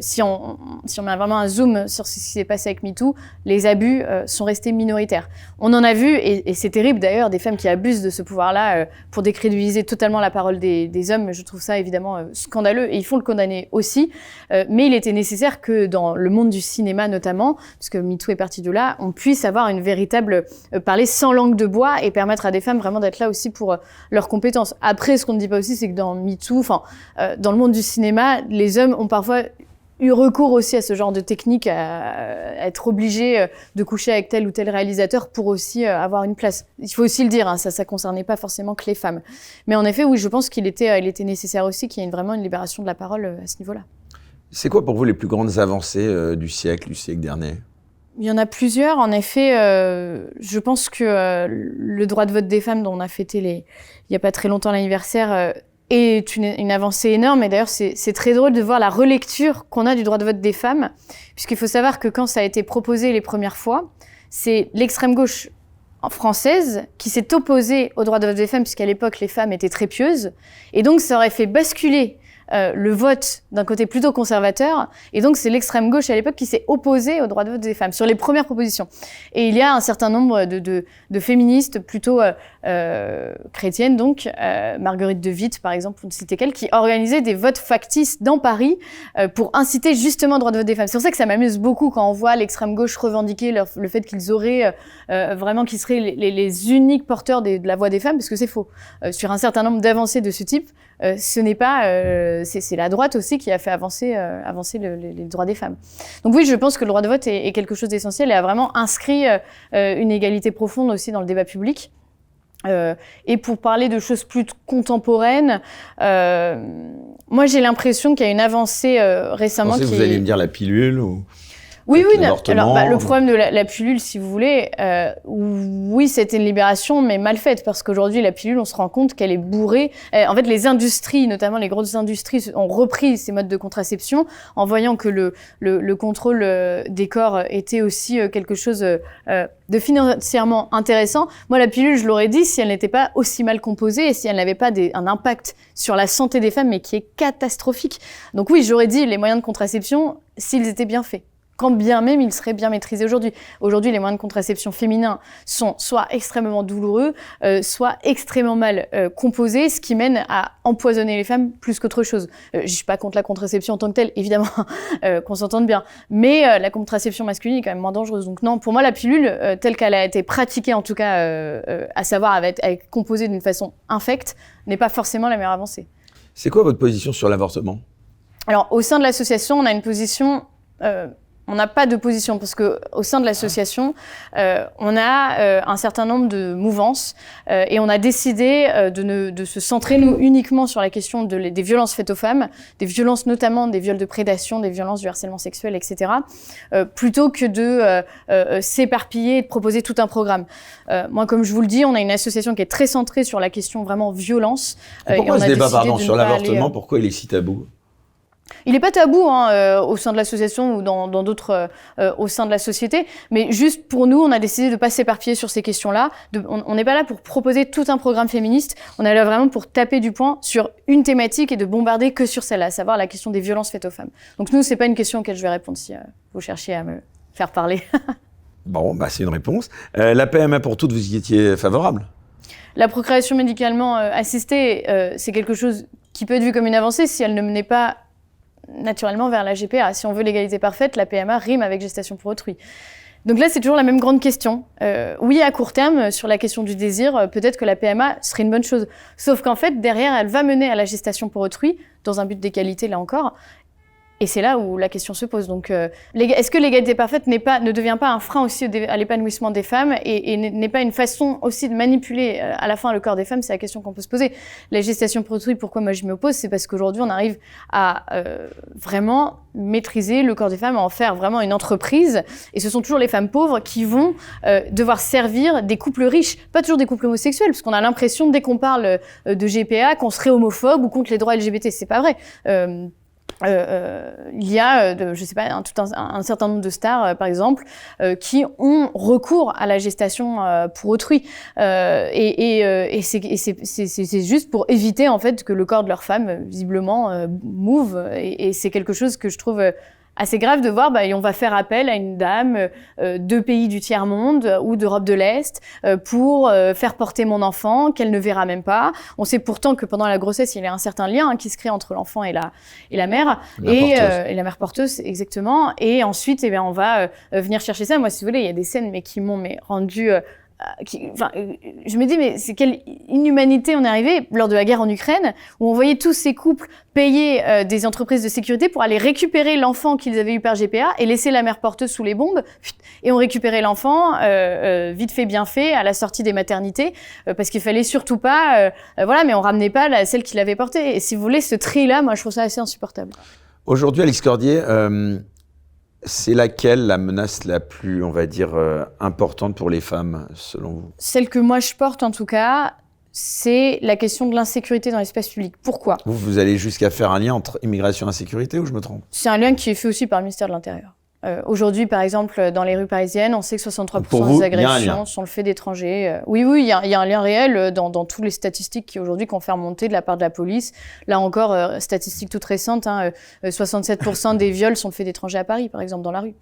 Si on met vraiment un zoom sur ce qui s'est passé avec MeToo, les abus sont restés minoritaires. On en a vu, et c'est terrible d'ailleurs, des femmes qui abusent de ce pouvoir-là pour décrédibiliser totalement la parole des hommes. Je trouve ça évidemment scandaleux, et il faut le condamner aussi. Mais il était nécessaire que dans le monde du cinéma notamment, parce que MeToo est parti de là, on puisse avoir une véritable parler sans langue de bois et permettre à des femmes vraiment d'être là aussi pour leurs compétences. Après, ce qu'on ne dit pas aussi, c'est que dans MeToo, dans le monde du cinéma, les hommes ont parfois eu recours aussi à ce genre de technique, à être obligés de coucher avec tel ou tel réalisateur pour aussi avoir une place. Il faut aussi le dire, ça concernait pas forcément que les femmes. Mais en effet, oui, je pense qu'il était nécessaire aussi qu'il y ait vraiment une libération de la parole à ce niveau-là. C'est quoi pour vous les plus grandes avancées du siècle dernier? Il y en a plusieurs. En effet, je pense que le droit de vote des femmes, dont on a fêté il n'y a pas très longtemps l'anniversaire, est une avancée énorme. Et d'ailleurs, c'est très drôle de voir la relecture qu'on a du droit de vote des femmes, puisqu'il faut savoir que quand ça a été proposé les premières fois, c'est l'extrême gauche française qui s'est opposée au droit de vote des femmes, puisqu'à l'époque, les femmes étaient très pieuses. Et donc, ça aurait fait basculer le vote d'un côté plutôt conservateur, et donc c'est l'extrême gauche à l'époque qui s'est opposée au droit de vote des femmes sur les premières propositions. Et il y a un certain nombre de féministes plutôt chrétiennes, donc Marguerite de Witt par exemple, pour ne citer qu'elle, qui organisaient des votes factices dans Paris pour inciter justement au droit de vote des femmes. C'est pour ça que ça m'amuse beaucoup quand on voit l'extrême gauche revendiquer le fait qu'ils auraient vraiment, qu'ils seraient les uniques porteurs de la voix des femmes, parce que c'est faux. Sur un certain nombre d'avancées de ce type, ce n'est pas... c'est la droite aussi qui a fait avancer les droits des femmes. Donc oui, je pense que le droit de vote est quelque chose d'essentiel et a vraiment inscrit une égalité profonde aussi dans le débat public. Et pour parler de choses plus contemporaines, moi j'ai l'impression qu'il y a une avancée récemment qui... Vous alliez me dire la pilule ou... Oui. Alors, le problème de la pilule, si vous voulez, oui, c'était une libération, mais mal faite, parce qu'aujourd'hui, la pilule, on se rend compte qu'elle est bourrée. En fait, les industries, notamment les grosses industries, ont repris ces modes de contraception en voyant que le contrôle des corps était aussi quelque chose de financièrement intéressant. Moi, la pilule, je l'aurais dit si elle n'était pas aussi mal composée et si elle n'avait pas un impact sur la santé des femmes, mais qui est catastrophique. Donc oui, j'aurais dit les moyens de contraception s'ils étaient bien faits. Quand bien même ils seraient bien maîtrisés aujourd'hui. Aujourd'hui, les moyens de contraception féminins sont soit extrêmement douloureux, soit extrêmement mal composés, ce qui mène à empoisonner les femmes plus qu'autre chose. Je suis pas contre la contraception en tant que telle, évidemment, qu'on s'entende bien. Mais la contraception masculine est quand même moins dangereuse. Donc non, pour moi, la pilule, telle qu'elle a été pratiquée, en tout cas, à savoir avec composée d'une façon infecte, n'est pas forcément la meilleure avancée. C'est quoi votre position sur l'avortement ? Alors, au sein de l'association, on a une position... on n'a pas de position parce que au sein de l'association, on a un certain nombre de mouvances et on a décidé de se centrer nous uniquement sur la question des violences faites aux femmes, des violences notamment des viols de prédation, des violences du harcèlement sexuel, etc. Plutôt que de s'éparpiller et de proposer tout un programme. Moi, comme je vous le dis, on a une association qui est très centrée sur la question vraiment violence. Pourquoi ce débat, sur l'avortement, pourquoi il est si tabou ? Il n'est pas tabou au sein de l'association ou dans d'autres au sein de la société, mais juste pour nous, on a décidé de ne pas s'éparpiller sur ces questions-là. On n'est pas là pour proposer tout un programme féministe, on est là vraiment pour taper du poing sur une thématique et de bombarder que sur celle-là, à savoir la question des violences faites aux femmes. Donc nous, c'est pas une question auquel je vais répondre si vous cherchez à me faire parler. Bon, c'est une réponse. La PMA pour toutes, vous y étiez favorable ? La procréation médicalement assistée, c'est quelque chose qui peut être vu comme une avancée si elle ne menait pas naturellement vers la GPA. Si on veut l'égalité parfaite, la PMA rime avec gestation pour autrui. Donc là, c'est toujours la même grande question. Oui, à court terme, sur la question du désir, peut-être que la PMA serait une bonne chose. Sauf qu'en fait, derrière, elle va mener à la gestation pour autrui, dans un but d'égalité, là encore. Et c'est là où la question se pose. Donc, est-ce que l'égalité parfaite ne devient pas un frein aussi à l'épanouissement des femmes et n'est pas une façon aussi de manipuler à la fin le corps des femmes? C'est la question qu'on peut se poser. La gestation pour autrui, pourquoi moi je m'y oppose? C'est parce qu'aujourd'hui, on arrive à vraiment maîtriser le corps des femmes, à en faire vraiment une entreprise. Et ce sont toujours les femmes pauvres qui vont devoir servir des couples riches, pas toujours des couples homosexuels, parce qu'on a l'impression, dès qu'on parle de GPA, qu'on serait homophobe ou contre les droits LGBT. C'est pas vrai. Il y a, je sais pas, un certain nombre de stars, par exemple, qui ont recours à la gestation pour autrui, et c'est juste pour éviter en fait que le corps de leur femme visiblement move, et c'est quelque chose que je trouve assez grave de voir, on va faire appel à une dame de pays du tiers-monde ou d'Europe de l'Est pour faire porter mon enfant, qu'elle ne verra même pas. On sait pourtant que pendant la grossesse, il y a un certain lien qui se crée entre l'enfant et la mère. Et la mère porteuse, exactement. Et ensuite, on va venir chercher ça. Moi, si vous voulez, il y a des scènes qui m'ont rendu... je me dis, mais c'est quelle inhumanité on est arrivé lors de la guerre en Ukraine, où on voyait tous ces couples payer des entreprises de sécurité pour aller récupérer l'enfant qu'ils avaient eu par GPA et laisser la mère porteuse sous les bombes, et on récupérait l'enfant vite fait, bien fait, à la sortie des maternités, parce qu'il fallait surtout pas, mais on ramenait pas celle qui l'avait porté. Et si vous voulez, ce tri-là, moi, je trouve ça assez insupportable. Aujourd'hui, Alix Cordier, c'est laquelle la menace la plus, on va dire, importante pour les femmes, selon vous? Celle que moi je porte, en tout cas, c'est la question de l'insécurité dans l'espace public. Pourquoi? Vous allez jusqu'à faire un lien entre immigration et insécurité, ou je me trompe? C'est un lien qui est fait aussi par le ministère de l'Intérieur. Aujourd'hui, par exemple, dans les rues parisiennes, on sait que 63% des agressions sont le fait d'étrangers. Oui, il y a un lien réel dans toutes les statistiques qui aujourd'hui qu'on fait remonter de la part de la police. Là encore, statistique toute récente, 67% des viols sont le fait d'étrangers à Paris, par exemple, dans la rue.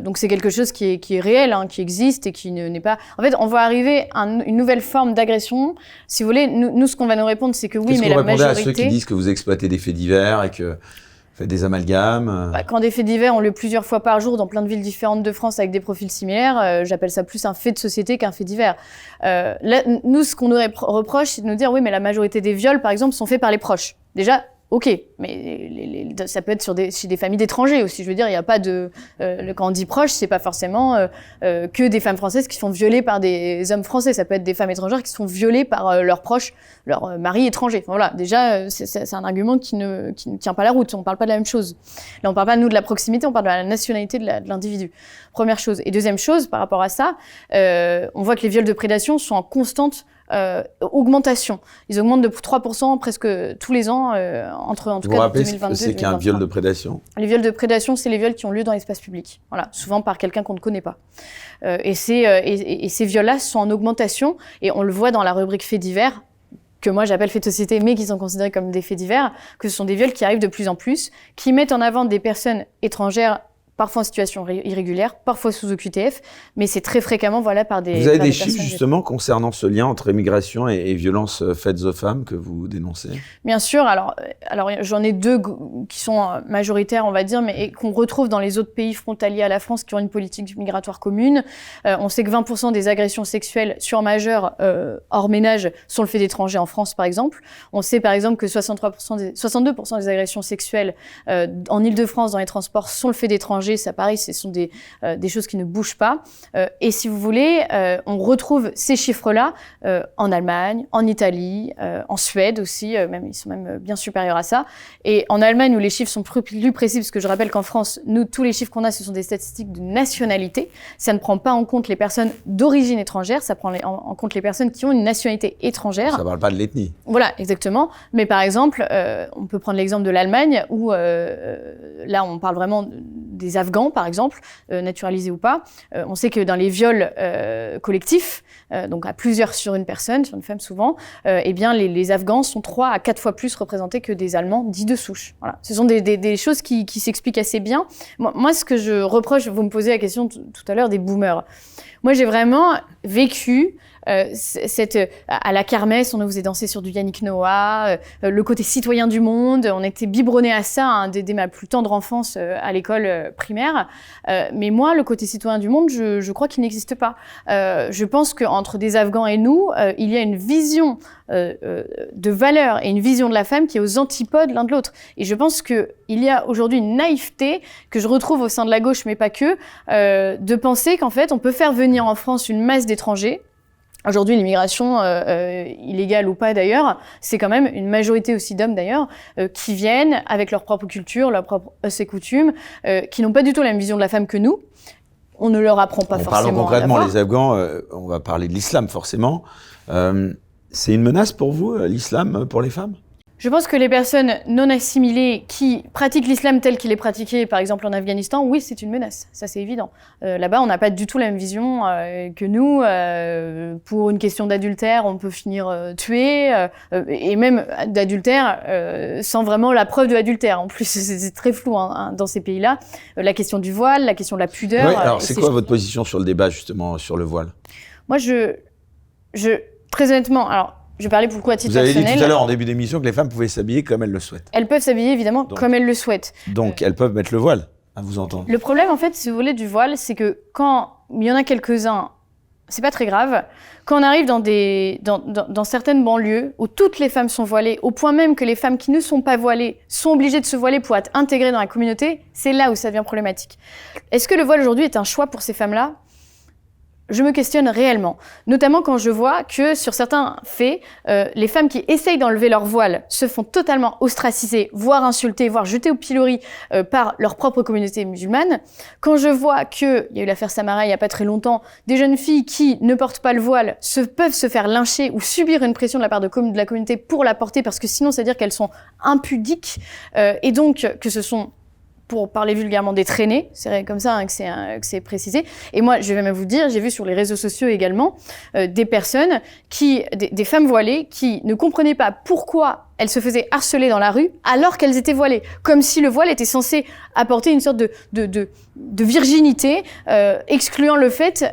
Donc c'est quelque chose qui est réel, qui existe et qui n'est pas... En fait, on va arriver à une nouvelle forme d'agression. Si vous voulez, nous ce qu'on va nous répondre, c'est que oui, mais la majorité... Qu'est-ce que vous répondez à ceux qui disent que vous exploitez des faits divers et que... Faites des amalgames. Quand des faits divers ont lieu plusieurs fois par jour dans plein de villes différentes de France avec des profils similaires, j'appelle ça plus un fait de société qu'un fait divers. Là, nous, ce qu'on nous reproche, c'est de nous dire oui, mais la majorité des viols, par exemple, sont faits par les proches. Déjà, ok, mais ça peut être chez des familles d'étrangers aussi. Je veux dire, il n'y a pas de... quand on dit proche, c'est pas forcément que des femmes françaises qui se font violer par des hommes français. Ça peut être des femmes étrangères qui se font violer par leurs proches, leur mari étranger. Enfin, voilà, déjà, c'est un argument qui ne tient pas la route. On parle pas de la même chose. Là, on parle pas, nous, de la proximité, on parle de la nationalité de l'individu. Première chose. Et deuxième chose, par rapport à ça, on voit que les viols de prédation sont en constante augmentation. Ils augmentent de 3% presque tous les ans, en tout cas 2022 et 2023. C'est qu'un viol de prédation? Les viols de prédation, c'est les viols qui ont lieu dans l'espace public. Voilà, souvent par quelqu'un qu'on ne connaît pas. Et ces viols-là sont en augmentation, et on le voit dans la rubrique faits divers, que moi j'appelle faits de société, mais qui sont considérés comme des faits divers, que ce sont des viols qui arrivent de plus en plus, qui mettent en avant des personnes étrangères, parfois en situation irrégulière, parfois sous OQTF, mais c'est très fréquemment par des... Vous avez des chiffres justement concernant ce lien entre immigration et violences faites aux femmes que vous dénoncez? Bien sûr, alors j'en ai deux qui sont majoritaires, on va dire, mais qu'on retrouve dans les autres pays frontaliers à la France qui ont une politique migratoire commune. On sait que 20% des agressions sexuelles sur majeurs hors ménage sont le fait d'étrangers en France, par exemple. On sait par exemple que 62% des agressions sexuelles en Île-de-France dans les transports sont le fait d'étrangers l'étranger, ça pareil, ce sont des choses qui ne bougent pas. Et si vous voulez, on retrouve ces chiffres-là en Allemagne, en Italie, en Suède aussi, même, ils sont même bien supérieurs à ça. Et en Allemagne, où les chiffres sont plus précis, parce que je rappelle qu'en France, nous, tous les chiffres qu'on a, ce sont des statistiques de nationalité. Ça ne prend pas en compte les personnes d'origine étrangère, ça prend en compte les personnes qui ont une nationalité étrangère. Ça ne parle pas de l'ethnie. Voilà, exactement. Mais par exemple, on peut prendre l'exemple de l'Allemagne, où là, on parle vraiment des Afghans, par exemple, naturalisés ou pas. On sait que dans les viols collectifs, donc à plusieurs sur une personne, sur une femme souvent, eh bien les Afghans sont 3 à 4 fois plus représentés que des Allemands dits de souche. Voilà. Ce sont des choses qui s'expliquent assez bien. Moi, ce que je reproche, vous me posez la question tout à l'heure des boomers. Moi, j'ai vraiment vécu à la kermesse, on nous faisait danser sur du Yannick Noah, le côté citoyen du monde, on était biberonnés à ça hein, dès ma plus tendre enfance à l'école primaire. Mais moi, le côté citoyen du monde, je crois qu'il n'existe pas. Je pense qu'entre des Afghans et nous, il y a une vision de valeur et une vision de la femme qui est aux antipodes l'un de l'autre. Et je pense qu'il y a aujourd'hui une naïveté que je retrouve au sein de la gauche, mais pas que, de penser qu'en fait, on peut faire venir en France une masse d'étrangers. Aujourd'hui, l'immigration, illégale ou pas d'ailleurs, c'est quand même une majorité aussi d'hommes d'ailleurs, qui viennent avec leur propre culture, leurs propres us et coutumes, qui n'ont pas du tout la même vision de la femme que nous. On ne leur apprend pas forcément. Parlons concrètement, les Afghans, on va parler de l'islam forcément. C'est une menace pour vous, l'islam, pour les femmes ? Je pense que les personnes non assimilées qui pratiquent l'islam tel qu'il est pratiqué, par exemple en Afghanistan, oui, c'est une menace. Ça, c'est évident. Là-bas, on n'a pas du tout la même vision que nous. Pour une question d'adultère, on peut finir tué, et même d'adultère sans vraiment la preuve de l'adultère. En plus, c'est très flou hein, dans ces pays-là. La question du voile, la question de la pudeur. Oui, alors c'est quoi votre position sur le débat, justement, sur le voile ? Moi, très honnêtement, alors, je parlais beaucoup à titre personnel. Vous avez dit tout à l'heure en début d'émission que les femmes pouvaient s'habiller comme elles le souhaitent. Elles peuvent s'habiller évidemment comme elles le souhaitent. Donc elles peuvent mettre le voile, à vous entendre. Le problème en fait, si vous voulez, du voile, c'est que quand il y en a quelques-uns, c'est pas très grave. Quand on arrive dans certaines banlieues où toutes les femmes sont voilées, au point même que les femmes qui ne sont pas voilées sont obligées de se voiler pour être intégrées dans la communauté, c'est là où ça devient problématique. Est-ce que le voile aujourd'hui est un choix pour ces femmes-là ? Je me questionne réellement, notamment quand je vois que sur certains faits, les femmes qui essayent d'enlever leur voile se font totalement ostraciser, voire insulter, voire jeter au pilori par leur propre communauté musulmane. Quand je vois qu'il y a eu l'affaire Samara il n'y a pas très longtemps, des jeunes filles qui ne portent pas le voile peuvent se faire lyncher ou subir une pression de la part de la communauté pour la porter, parce que sinon, c'est-à-dire qu'elles sont impudiques, et donc que ce sont, pour parler vulgairement, des traînées, c'est comme ça hein, que c'est précisé. Et moi, je vais même vous dire, j'ai vu sur les réseaux sociaux également des personnes, des femmes voilées, qui ne comprenaient pas pourquoi elles se faisaient harceler dans la rue alors qu'elles étaient voilées, comme si le voile était censé apporter une sorte de virginité, excluant le fait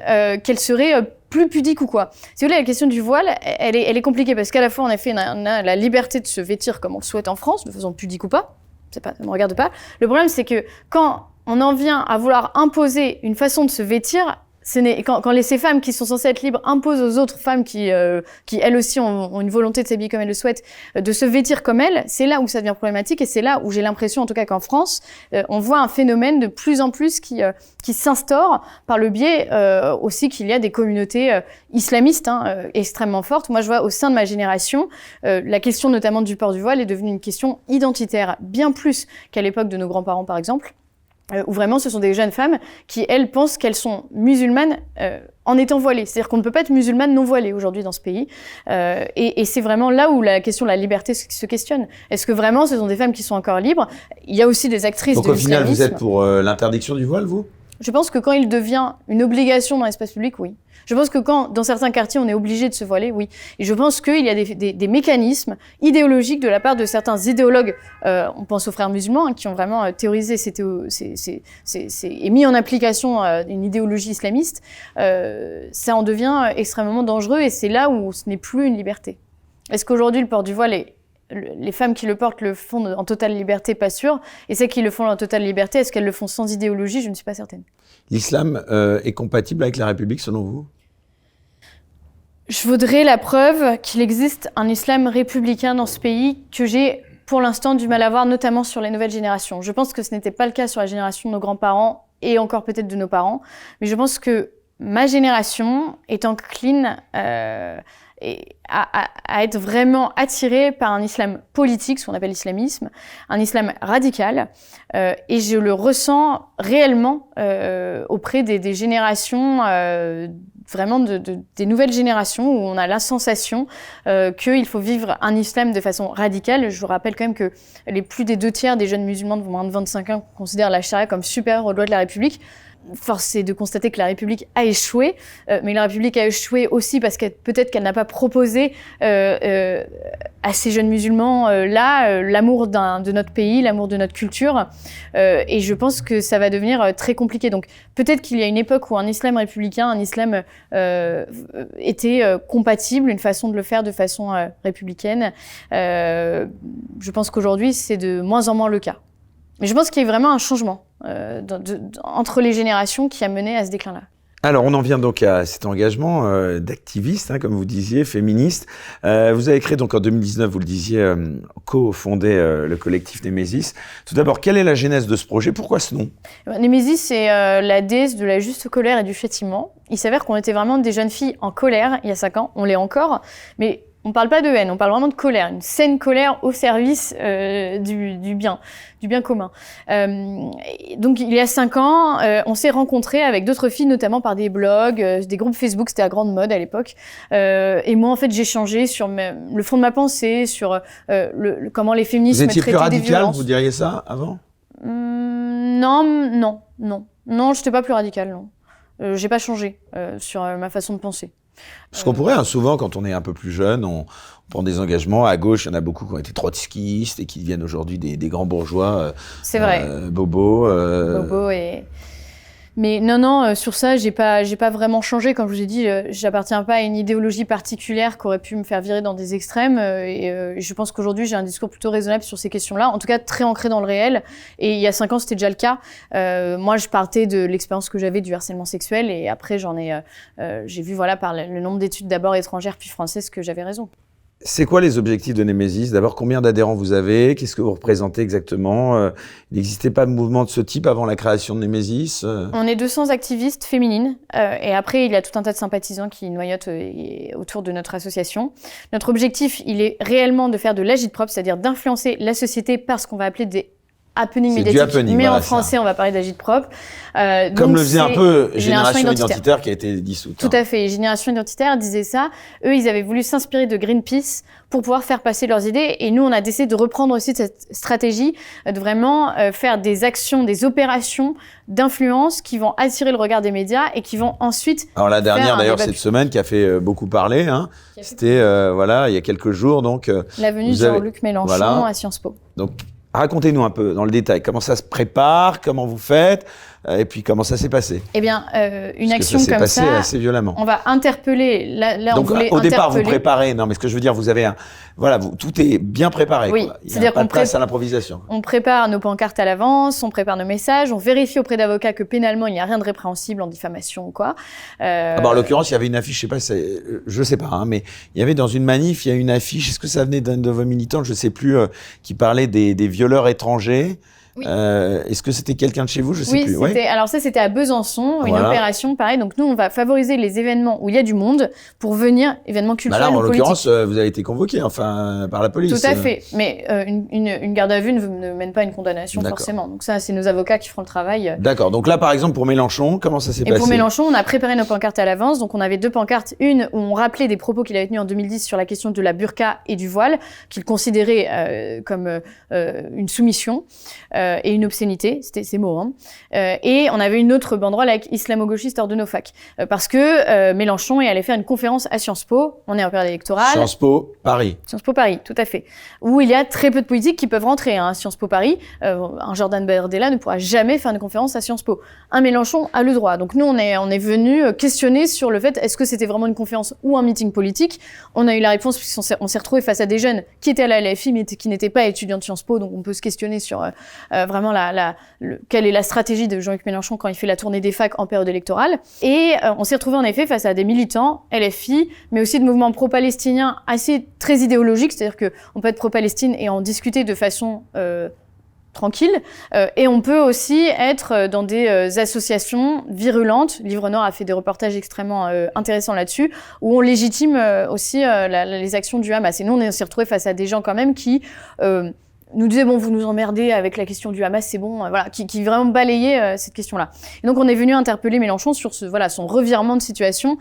qu'elles seraient plus pudique ou quoi. Si vous voulez, la question du voile, elle est compliquée, parce qu'à la fois, en effet, on a la liberté de se vêtir comme on le souhaite en France, de façon pudique ou pas. Ça ne me regarde pas. Le problème, c'est que quand on en vient à vouloir imposer une façon de se vêtir, quand ces femmes qui sont censées être libres imposent aux autres femmes qui elles aussi ont une volonté de s'habiller comme elles le souhaitent, de se vêtir comme elles, c'est là où ça devient problématique, et c'est là où j'ai l'impression, en tout cas qu'en France, on voit un phénomène de plus en plus qui s'instaure par le biais aussi qu'il y a des communautés islamistes extrêmement fortes. Moi, je vois au sein de ma génération, la question notamment du port du voile est devenue une question identitaire, bien plus qu'à l'époque de nos grands-parents, par exemple. Où vraiment ce sont des jeunes femmes qui, elles, pensent qu'elles sont musulmanes en étant voilées. C'est-à-dire qu'on ne peut pas être musulmane non voilée aujourd'hui dans ce pays. Et c'est vraiment là où la question de la liberté se questionne. Est-ce que vraiment ce sont des femmes qui sont encore libres ? Il y a aussi des actrices de l'islamisme. Donc au final, vous êtes pour l'interdiction du voile, vous ? Je pense que quand il devient une obligation dans l'espace public, oui. Je pense que quand, dans certains quartiers, on est obligé de se voiler, oui. Et je pense qu'il y a des mécanismes idéologiques de la part de certains idéologues, on pense aux frères musulmans, qui ont vraiment théorisé et mis en application une idéologie islamiste. Ça en devient extrêmement dangereux, et c'est là où ce n'est plus une liberté. Est-ce qu'aujourd'hui, le port du voile les femmes qui le portent le font en totale liberté, pas sûr. Et celles qui le font en totale liberté, est-ce qu'elles le font sans idéologie ? Je ne suis pas certaine. L'islam est compatible avec la République, selon vous ? Je voudrais la preuve qu'il existe un islam républicain dans ce pays que j'ai pour l'instant du mal à voir, notamment sur les nouvelles générations. Je pense que ce n'était pas le cas sur la génération de nos grands-parents et encore peut-être de nos parents, mais je pense que ma génération est encline à être vraiment attirée par un islam politique, ce qu'on appelle l'islamisme, un islam radical, et je le ressens réellement auprès des générations, vraiment des nouvelles générations, où on a la sensation qu'il faut vivre un islam de façon radicale. Je vous rappelle quand même que plus des 2/3 des jeunes musulmans de moins de 25 ans considèrent la charia comme supérieure aux lois de la République. Force est de constater que la République a échoué, mais la République a échoué aussi parce que peut-être qu'elle n'a pas proposé à ces jeunes musulmans l'amour de notre pays, l'amour de notre culture, et je pense que ça va devenir très compliqué. Donc peut-être qu'il y a une époque où un islam républicain, un islam était compatible, une façon de le faire de façon républicaine. Je pense qu'aujourd'hui c'est de moins en moins le cas. Mais je pense qu'il y a vraiment un changement entre les générations qui a mené à ce déclin-là. Alors, on en vient donc à cet engagement d'activiste, comme vous disiez, féministe. Vous avez créé donc en 2019, vous le disiez, co-fondé le collectif Némésis. Tout d'abord, quelle est la genèse de ce projet? Pourquoi ce nom? Némésis, c'est la déesse de la juste colère et du châtiment. Il s'avère qu'on était vraiment des jeunes filles en colère il y a 5 ans. On l'est encore, mais on ne parle pas de haine, on parle vraiment de colère, une saine colère au service du bien commun. Donc il y a 5 ans, on s'est rencontrés avec d'autres filles, notamment par des blogs, des groupes Facebook, c'était à grande mode à l'époque. Et moi, en fait, j'ai changé sur le fond de ma pensée, sur comment les féministes traitaient des violences. Vous étiez plus radical, vous diriez ça, avant? Non, je n'étais pas plus radicale, non. J'ai pas changé sur ma façon de penser. Parce qu'on pourrait, souvent, quand on est un peu plus jeune, on prend des engagements. À gauche, il y en a beaucoup qui ont été trotskistes et qui deviennent aujourd'hui des grands bourgeois. C'est vrai. Bobos. Bobos et... Mais non, sur ça, j'ai pas vraiment changé. Comme je vous ai dit, j'appartiens pas à une idéologie particulière qui aurait pu me faire virer dans des extrêmes. Et je pense qu'aujourd'hui, j'ai un discours plutôt raisonnable sur ces questions-là. En tout cas, très ancré dans le réel. Et il y a 5 ans, c'était déjà le cas. Moi, je partais de l'expérience que j'avais du harcèlement sexuel. Et après, j'ai vu, par le nombre d'études d'abord étrangères puis françaises que j'avais raison. C'est quoi les objectifs de Némésis? D'abord, combien d'adhérents vous avez? Qu'est-ce que vous représentez exactement? Il n'existait pas de mouvement de ce type avant la création de Némésis? On est 200 activistes féminines. Et après, il y a tout un tas de sympathisants qui noyotent autour de notre association. Notre objectif, il est réellement de faire de l'agit-prop, c'est-à-dire d'influencer la société par ce qu'on va appeler des happening médiatique, mais en français, on va parler d'agit-prop. Comme le faisait un peu Génération Identitaire qui a été dissoute. Tout à fait. Génération Identitaire disait ça. Eux, ils avaient voulu s'inspirer de Greenpeace pour pouvoir faire passer leurs idées. Et nous, on a décidé de reprendre aussi cette stratégie, de vraiment faire des actions, des opérations d'influence qui vont attirer le regard des médias et qui vont ensuite... Alors la dernière, d'ailleurs, cette semaine, qui a fait beaucoup parler, c'était, il y a quelques jours. Donc, la venue de Jean-Luc Mélenchon à Sciences Po. Donc, racontez-nous un peu dans le détail, comment ça se prépare, comment vous faites, et puis comment ça s'est passé. Eh bien, une action comme ça... Parce que ça s'est passé assez violemment. On va interpeller... Donc, au départ, vous préparez... Non, mais ce que je veux dire, vous avez tout est bien préparé. Oui, c'est-à-dire qu'on place à l'improvisation. On prépare nos pancartes à l'avance, on prépare nos messages, on vérifie auprès d'avocats que pénalement, il n'y a rien de répréhensible en diffamation ou quoi. En l'occurrence, il y avait une affiche, je sais pas, mais il y avait dans une manif, il y a une affiche, est-ce que ça venait d'un de vos militants, je sais plus, qui parlait des violeurs étrangers. Oui. Est-ce que c'était quelqu'un de chez vous? Je sais plus. Oui, alors ça, c'était à Besançon, une opération pareil. Donc nous, on va favoriser les événements où il y a du monde pour venir, événements culturels ou politiques. En l'occurrence, vous avez été convoqué, par la police. Tout à fait. Mais une garde à vue ne mène pas à une condamnation forcément. Donc ça, c'est nos avocats qui feront le travail. D'accord. Donc là, par exemple, pour Mélenchon, comment ça s'est passé? Pour Mélenchon, on a préparé nos pancartes à l'avance. Donc on avait 2 pancartes. Une où on rappelait des propos qu'il avait tenus en 2010 sur la question de la burqa et du voile, qu'il considérait comme une soumission et une obscénité. C'était ces mots. Et on avait une autre banderole avec islamo-gauchiste hors de nos facs. Parce que Mélenchon est allé faire une conférence à Sciences Po. On est en période électorale. Sciences Po Paris. Sciences Po Paris, tout à fait. Où il y a très peu de politiques qui peuvent rentrer. Sciences Po Paris, un Jordan Bardella ne pourra jamais faire une conférence à Sciences Po. Un Mélenchon a le droit. Donc nous, on est venu questionner sur le fait, est-ce que c'était vraiment une conférence ou un meeting politique? On a eu la réponse puisqu'on s'est retrouvé face à des jeunes qui étaient à la LFI mais qui n'étaient pas étudiants de Sciences Po. Donc on peut se questionner sur vraiment quelle est la stratégie de Jean-Luc Mélenchon quand il fait la tournée des facs en période électorale. Et on s'est retrouvé en effet face à des militants LFI, mais aussi de mouvements pro-palestiniens assez très idéologiques, c'est-à-dire qu'on peut être pro-Palestine et en discuter de façon tranquille, et on peut aussi être dans des associations virulentes. Livre Noir a fait des reportages extrêmement intéressants là-dessus, où on légitime aussi les actions du Hamas. Et nous, on s'est retrouvés face à des gens quand même qui nous disaient bon, vous nous emmerdez avec la question du Hamas, c'est bon, voilà, qui vraiment balayaient cette question-là. Et donc on est venu interpeller Mélenchon sur son revirement de situation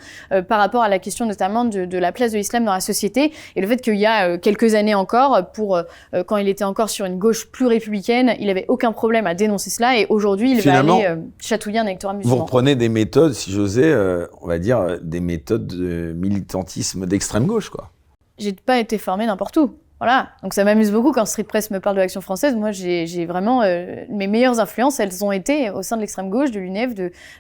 par rapport à la question notamment de la place de l'islam dans la société et le fait qu'il y a quelques années encore, quand il était encore sur une gauche plus républicaine, il avait aucun problème à dénoncer cela et aujourd'hui il Finalement, va aller chatouiller un électorat musulman. Vous reprenez des méthodes, si j'osais, on va dire des méthodes de militantisme d'extrême gauche, quoi. J'ai pas été formée n'importe où. Voilà, donc ça m'amuse beaucoup quand Street Press me parle de l'Action française. Moi, j'ai vraiment mes meilleures influences, elles ont été au sein de l'extrême gauche, de l'UNEF,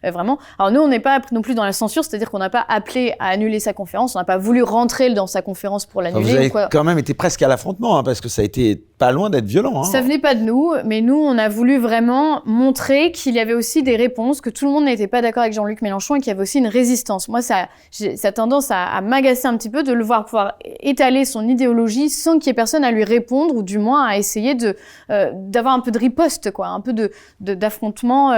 vraiment. Alors nous, on n'est pas non plus dans la censure, c'est-à-dire qu'on n'a pas appelé à annuler sa conférence, on n'a pas voulu rentrer dans sa conférence pour l'annuler. Vous avez quand même été presque à l'affrontement, parce que ça a été pas loin d'être violent. Ça venait pas de nous, mais nous, on a voulu vraiment montrer qu'il y avait aussi des réponses, que tout le monde n'était pas d'accord avec Jean-Luc Mélenchon et qu'il y avait aussi une résistance. Moi, ça a tendance à m'agacer un petit peu de le voir pouvoir étaler son idéologie sans qu'il y ait personne à lui répondre ou du moins à essayer d'avoir un peu de riposte, quoi, un peu d'affrontement,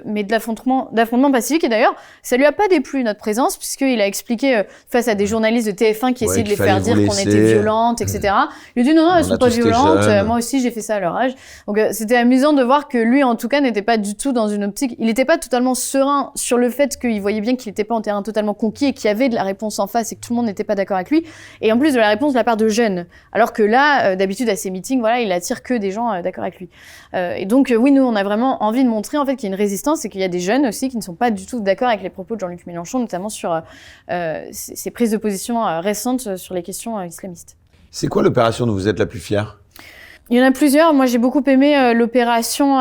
mais de l'affrontement pacifique. Et d'ailleurs, ça lui a pas déplu notre présence puisqu'il a expliqué face à des journalistes de TF1 qui essayaient de les faire dire qu'on était violentes, etc. Il a dit non, elles sont pas violentes. Moi aussi, j'ai fait ça à leur âge. Donc, c'était amusant de voir que lui, en tout cas, n'était pas du tout dans une optique. Il n'était pas totalement serein sur le fait qu'il voyait bien qu'il n'était pas en terrain totalement conquis et qu'il y avait de la réponse en face et que tout le monde n'était pas d'accord avec lui. Et en plus de la réponse de la part de jeunes. Alors que là, d'habitude, à ces meetings, voilà, il attire que des gens d'accord avec lui. Et donc, oui, nous, on a vraiment envie de montrer, en fait, qu'il y a une résistance et qu'il y a des jeunes aussi qui ne sont pas du tout d'accord avec les propos de Jean-Luc Mélenchon, notamment sur ses prises de position récentes sur les questions islamistes. C'est quoi l'opération dont vous êtes la plus fière ? Il y en a plusieurs. Moi, j'ai beaucoup aimé l'opération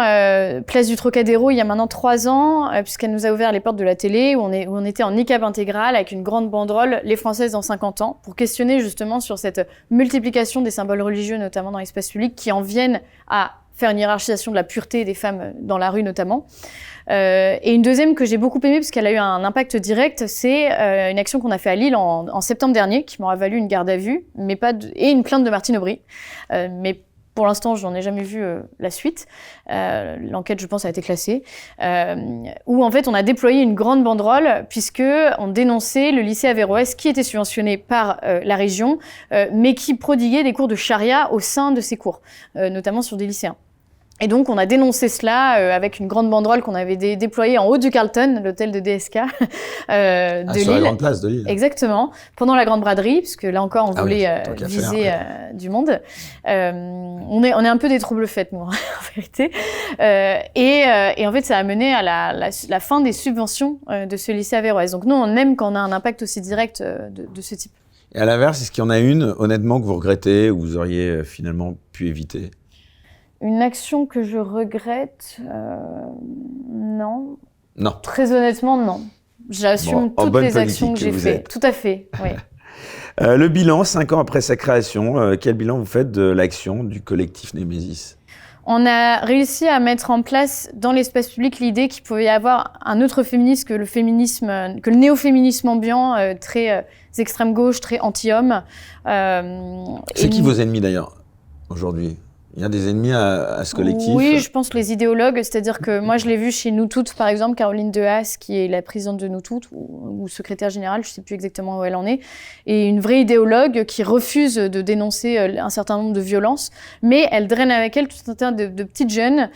Place du Trocadéro il y a maintenant 3 ans, puisqu'elle nous a ouvert les portes de la télé, où on était en niqab intégral avec une grande banderole « Les Françaises dans 50 ans », pour questionner justement sur cette multiplication des symboles religieux, notamment dans l'espace public, qui en viennent à faire une hiérarchisation de la pureté des femmes dans la rue notamment. Et une deuxième que j'ai beaucoup aimée, parce qu'elle a eu un impact direct, c'est une action qu'on a fait à Lille en septembre dernier, qui m'aura valu une garde à vue, et une plainte de Martine Aubry. Mais pour l'instant, je n'en ai jamais vu la suite. L'enquête, je pense, a été classée. Où, en fait, on a déployé une grande banderole puisque on dénonçait le lycée Averroès qui était subventionné par la région, mais qui prodiguait des cours de charia au sein de ses cours, notamment sur des lycéens. Et donc, on a dénoncé cela avec une grande banderole qu'on avait déployée en haut du Carlton, l'hôtel de DSK de Lille. Sur la grande place de Lille. Exactement. Pendant la grande braderie, puisque là encore, on voulait viser du monde. On est un peu des troubles-fêtes, nous, en vérité. Et en fait, ça a mené à la fin des subventions de ce lycée Averroès. Donc nous, on aime quand on a un impact aussi direct de ce type. Et à l'inverse, est-ce qu'il y en a une, honnêtement, que vous regrettez ou vous auriez finalement pu éviter ? Une action que je regrette, non. Non. Très honnêtement, non. J'assume toutes les actions que j'ai faites. Tout à fait, oui. Le bilan, 5 ans après sa création, quel bilan vous faites de l'action du collectif Némésis ? On a réussi à mettre en place dans l'espace public l'idée qu'il pouvait y avoir un autre féminisme que le néo-féminisme ambiant, très extrême gauche, très anti-homme. C'est qui vos ennemis d'ailleurs, aujourd'hui ? Il y a des ennemis à ce collectif ? Oui, je pense les idéologues, c'est-à-dire que moi je l'ai vu chez Nous Toutes, par exemple, Caroline Dehaas, qui est la présidente de Nous Toutes, ou secrétaire générale, je ne sais plus exactement où elle en est, et une vraie idéologue qui refuse de dénoncer un certain nombre de violences, mais elle draine avec elle tout un tas de petites jeunes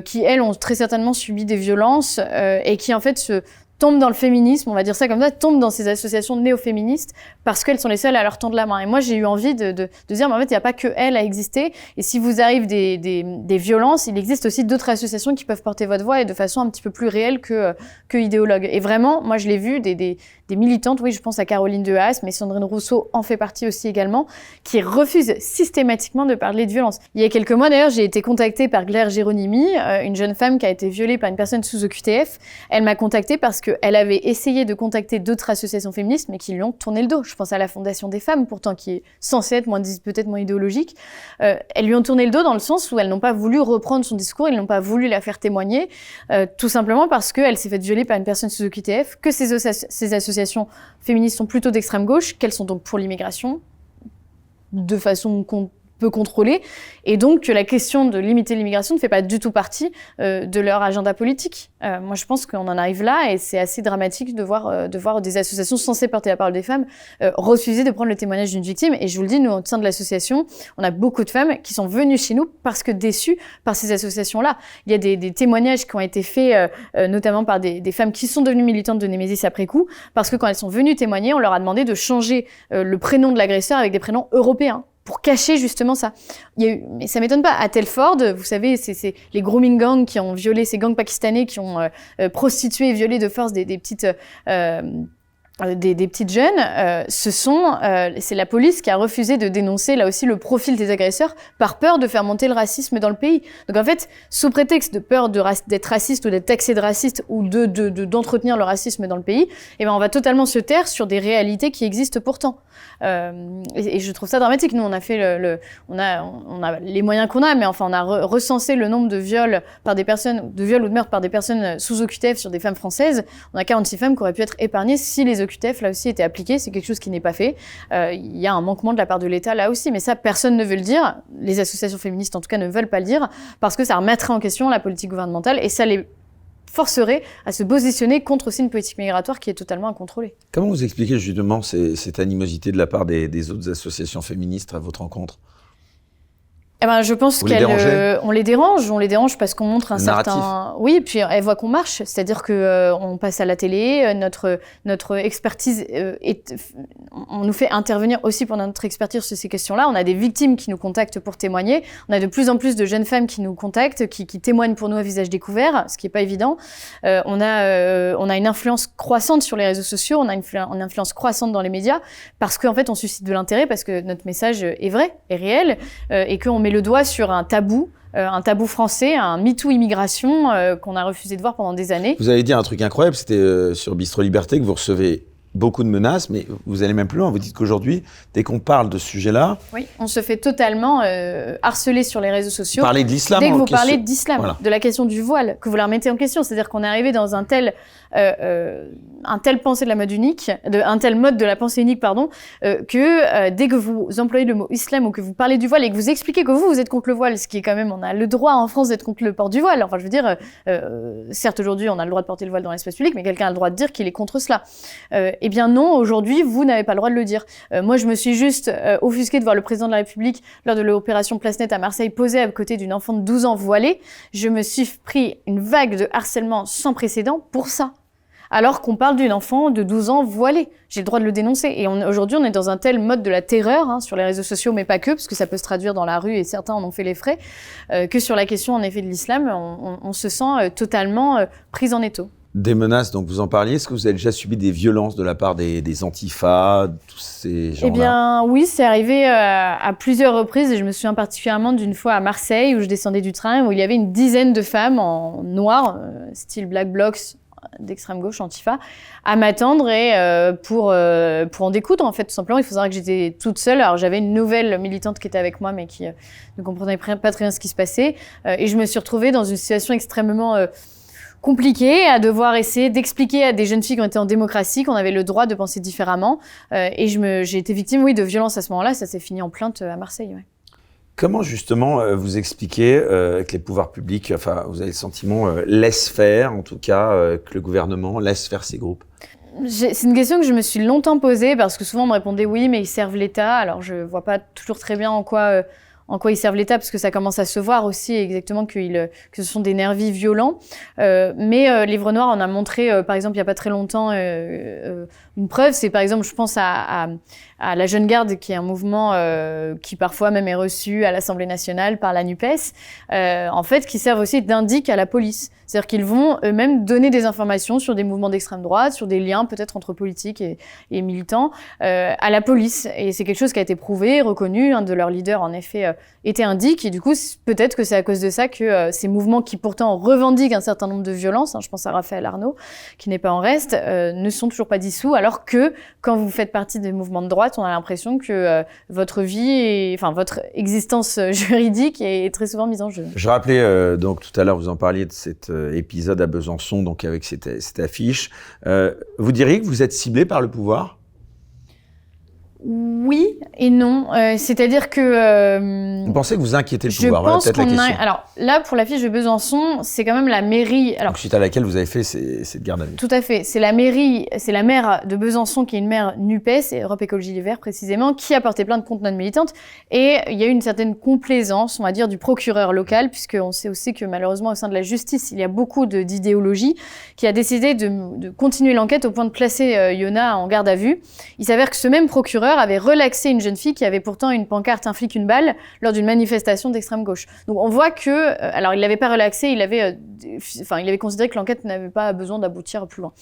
qui, elles, ont très certainement subi des violences et qui, en fait, tombent dans le féminisme, on va dire ça comme ça, tombent dans ces associations néo-féministes parce qu'elles sont les seules à leur tendre la main. Et moi, j'ai eu envie de dire, mais en fait, il n'y a pas que elles à exister. Et si vous arrive des violences, il existe aussi d'autres associations qui peuvent porter votre voix et de façon un petit peu plus réelle que idéologue. Et vraiment, moi, je l'ai vu, des militantes, oui, je pense à Caroline Dehaas, mais Sandrine Rousseau en fait partie aussi également, qui refusent systématiquement de parler de violence. Il y a quelques mois, d'ailleurs, j'ai été contactée par Claire Géronimi, une jeune femme qui a été violée par une personne sous OQTF. Elle m'a contactée parce que qu'elle avait essayé de contacter d'autres associations féministes, mais qui lui ont tourné le dos. Je pense à la Fondation des femmes, pourtant, qui est censée être peut-être moins idéologique. Elles lui ont tourné le dos dans le sens où elles n'ont pas voulu reprendre son discours, elles n'ont pas voulu la faire témoigner, tout simplement parce qu'elle s'est faite violer par une personne sous OQTF, que ces associations féministes sont plutôt d'extrême gauche, qu'elles sont donc pour l'immigration, de façon qu'on peut contrôler, et donc que la question de limiter l'immigration ne fait pas du tout partie de leur agenda politique. Moi, je pense qu'on en arrive là, et c'est assez dramatique de voir des associations censées porter la parole des femmes refuser de prendre le témoignage d'une victime. Et je vous le dis, nous, au sein de l'association, on a beaucoup de femmes qui sont venues chez nous parce que déçues par ces associations-là. Il y a des témoignages qui ont été faits, notamment par des femmes qui sont devenues militantes de Némésis après coup, parce que quand elles sont venues témoigner, on leur a demandé de changer le prénom de l'agresseur avec des prénoms européens, pour cacher justement ça. Mais ça m'étonne pas, à Telford, vous savez, c'est les grooming gangs qui ont violé, ces gangs pakistanais qui ont prostitué et violé de force des petites jeunes, c'est la police qui a refusé de dénoncer là aussi le profil des agresseurs par peur de faire monter le racisme dans le pays. Donc en fait, sous prétexte de peur d'être raciste ou d'être taxé de raciste ou d'entretenir le racisme dans le pays, eh ben on va totalement se taire sur des réalités qui existent pourtant. Et je trouve ça dramatique. Nous, on a fait on a les moyens qu'on a, mais enfin on a recensé le nombre de viols ou de meurtres par des personnes sous OQTF sur des femmes françaises. On a 46 femmes qui auraient pu être épargnées si les OQTF là aussi étaient appliqués. C'est quelque chose qui n'est pas fait. Il y a un manquement de la part de l'État là aussi, mais ça personne ne veut le dire. Les associations féministes en tout cas ne veulent pas le dire parce que ça remettrait en question la politique gouvernementale et ça les forcerait à se positionner contre aussi une politique migratoire qui est totalement incontrôlée. Comment vous expliquez justement cette animosité de la part des autres associations féministes à votre rencontre ? Eh ben, je pense on les dérange parce qu'on montre un certain, oui, et puis elles voient qu'on marche, c'est-à-dire que on passe à la télé, notre expertise on nous fait intervenir aussi pendant notre expertise sur ces questions-là. On a des victimes qui nous contactent pour témoigner, on a de plus en plus de jeunes femmes qui nous contactent, qui témoignent pour nous à visage découvert, ce qui est pas évident. On a une influence croissante sur les réseaux sociaux, on a une influence croissante dans les médias parce qu'en fait on suscite de l'intérêt parce que notre message est vrai, est réel, et qu'on met le doigt sur un tabou français, un MeToo immigration qu'on a refusé de voir pendant des années. Vous avez dit un truc incroyable, c'était sur Bistro Liberté que vous recevez beaucoup de menaces, mais vous allez même plus loin. Vous dites qu'aujourd'hui, dès qu'on parle de ce sujet-là... Oui, on se fait totalement harceler sur les réseaux sociaux. Parler de l'islam. Dès que vous parlez d'islam, voilà. De la question du voile, que vous la remettez en question. C'est-à-dire qu'on est arrivé dans un tel pensée de la mode unique, un tel mode de la pensée unique, que dès que vous employez le mot islam ou que vous parlez du voile et que vous expliquez que vous êtes contre le voile, ce qui est quand même, on a le droit en France d'être contre le port du voile. Enfin, je veux dire, certes, aujourd'hui, on a le droit de porter le voile dans l'espace public, mais quelqu'un a le droit de dire qu'il est contre cela. Eh bien non, aujourd'hui, vous n'avez pas le droit de le dire. Moi, je me suis juste offusquée de voir le président de la République, lors de l'opération Place Nette à Marseille, posé à côté d'une enfant de 12 ans voilée. Je me suis pris une vague de harcèlement sans précédent pour ça. Alors qu'on parle d'une enfant de 12 ans voilée. J'ai le droit de le dénoncer. Et aujourd'hui, on est dans un tel mode de la terreur, sur les réseaux sociaux, mais pas que, parce que ça peut se traduire dans la rue, et certains en ont fait les frais, que sur la question, en effet, de l'islam, on se sent totalement pris en étau. Des menaces, donc vous en parliez. Est-ce que vous avez déjà subi des violences de la part des antifas, tous ces gens-là ? Eh bien, oui, c'est arrivé à plusieurs reprises. Et je me souviens particulièrement d'une fois à Marseille, où je descendais du train, où il y avait une dizaine de femmes en noir, style Black Blocs, d'extrême gauche, antifa, à m'attendre et pour en découdre, en fait, tout simplement. Il faut savoir que j'étais toute seule. Alors, j'avais une nouvelle militante qui était avec moi, mais qui ne comprenait pas très bien ce qui se passait. Et je me suis retrouvée dans une situation extrêmement compliqué à devoir essayer d'expliquer à des jeunes filles qui ont été en démocratie qu'on avait le droit de penser différemment. Et j'ai été victime, oui, de violences à ce moment-là. Ça s'est fini en plainte à Marseille. Ouais. Comment justement vous expliquez que les pouvoirs publics, enfin, vous avez le sentiment, laissent faire, en tout cas, que le gouvernement laisse faire ces groupes ? C'est une question que je me suis longtemps posée parce que souvent on me répondait oui, mais ils servent l'État. Alors je vois pas toujours très bien en quoi ils servent l'État, parce que ça commence à se voir aussi exactement que ce sont des nervis violents. Mais Livre Noir en a montré, par exemple, il n'y a pas très longtemps, une preuve. C'est par exemple, je pense à à la Jeune Garde, qui est un mouvement qui parfois même est reçu à l'Assemblée nationale par la NUPES, en fait, qui servent aussi d'indic à la police. C'est-à-dire qu'ils vont eux-mêmes donner des informations sur des mouvements d'extrême droite, sur des liens peut-être entre politiques et militants à la police. Et c'est quelque chose qui a été prouvé, reconnu. Un de leurs leaders, en effet, était indique. Et du coup, peut-être que c'est à cause de ça que ces mouvements qui pourtant revendiquent un certain nombre de violences, je pense à Raphaël Arnaud, qui n'est pas en reste, ne sont toujours pas dissous. Alors que quand vous faites partie des mouvements de droite, on a l'impression que votre vie, votre existence juridique est très souvent mise en jeu. Je rappelais donc tout à l'heure, vous en parliez de cet épisode à Besançon, donc avec cette affiche. Vous diriez que vous êtes ciblé par le pouvoir ? Oui et non. C'est-à-dire que... vous pensez que vous inquiétez le pouvoir ? Je pense voilà, peut-être la question. Alors là, pour l'affiche de Besançon, c'est quand même la mairie... Donc, suite à laquelle vous avez fait cette garde à vue. Tout à fait. C'est la mairie, c'est la maire de Besançon qui est une maire NUPES, et Europe Écologie Les Verts précisément, qui a porté plainte contre notre militante. Et il y a eu une certaine complaisance, on va dire, du procureur local, puisqu'on sait aussi que malheureusement au sein de la justice, il y a beaucoup d'idéologie, qui a décidé de continuer l'enquête au point de placer Yona en garde à vue. Il s'avère que ce même procureur avait relaxé une jeune fille qui avait pourtant une pancarte « Un flic, une balle » lors d'une manifestation d'extrême gauche. Donc on voit que, alors il l'avait pas relaxé, il avait considéré que l'enquête n'avait pas besoin d'aboutir plus loin.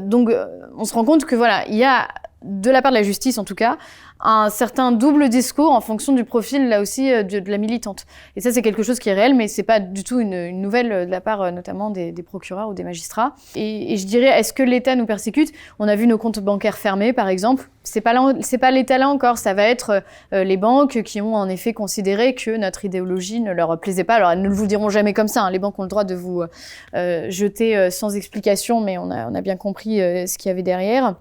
Donc on se rend compte que voilà, il y a de la part de la justice en tout cas, un certain double discours en fonction du profil, là aussi, de la militante. Et ça, c'est quelque chose qui est réel, mais c'est pas du tout une nouvelle de la part, notamment, des procureurs ou des magistrats. Et je dirais, est-ce que l'État nous persécute ? On a vu nos comptes bancaires fermés, par exemple. C'est pas l'État là encore, ça va être les banques qui ont en effet considéré que notre idéologie ne leur plaisait pas. Alors, elles ne vous le diront jamais comme ça, hein. Les banques ont le droit de vous jeter sans explication, mais on a bien compris ce qu'il y avait derrière.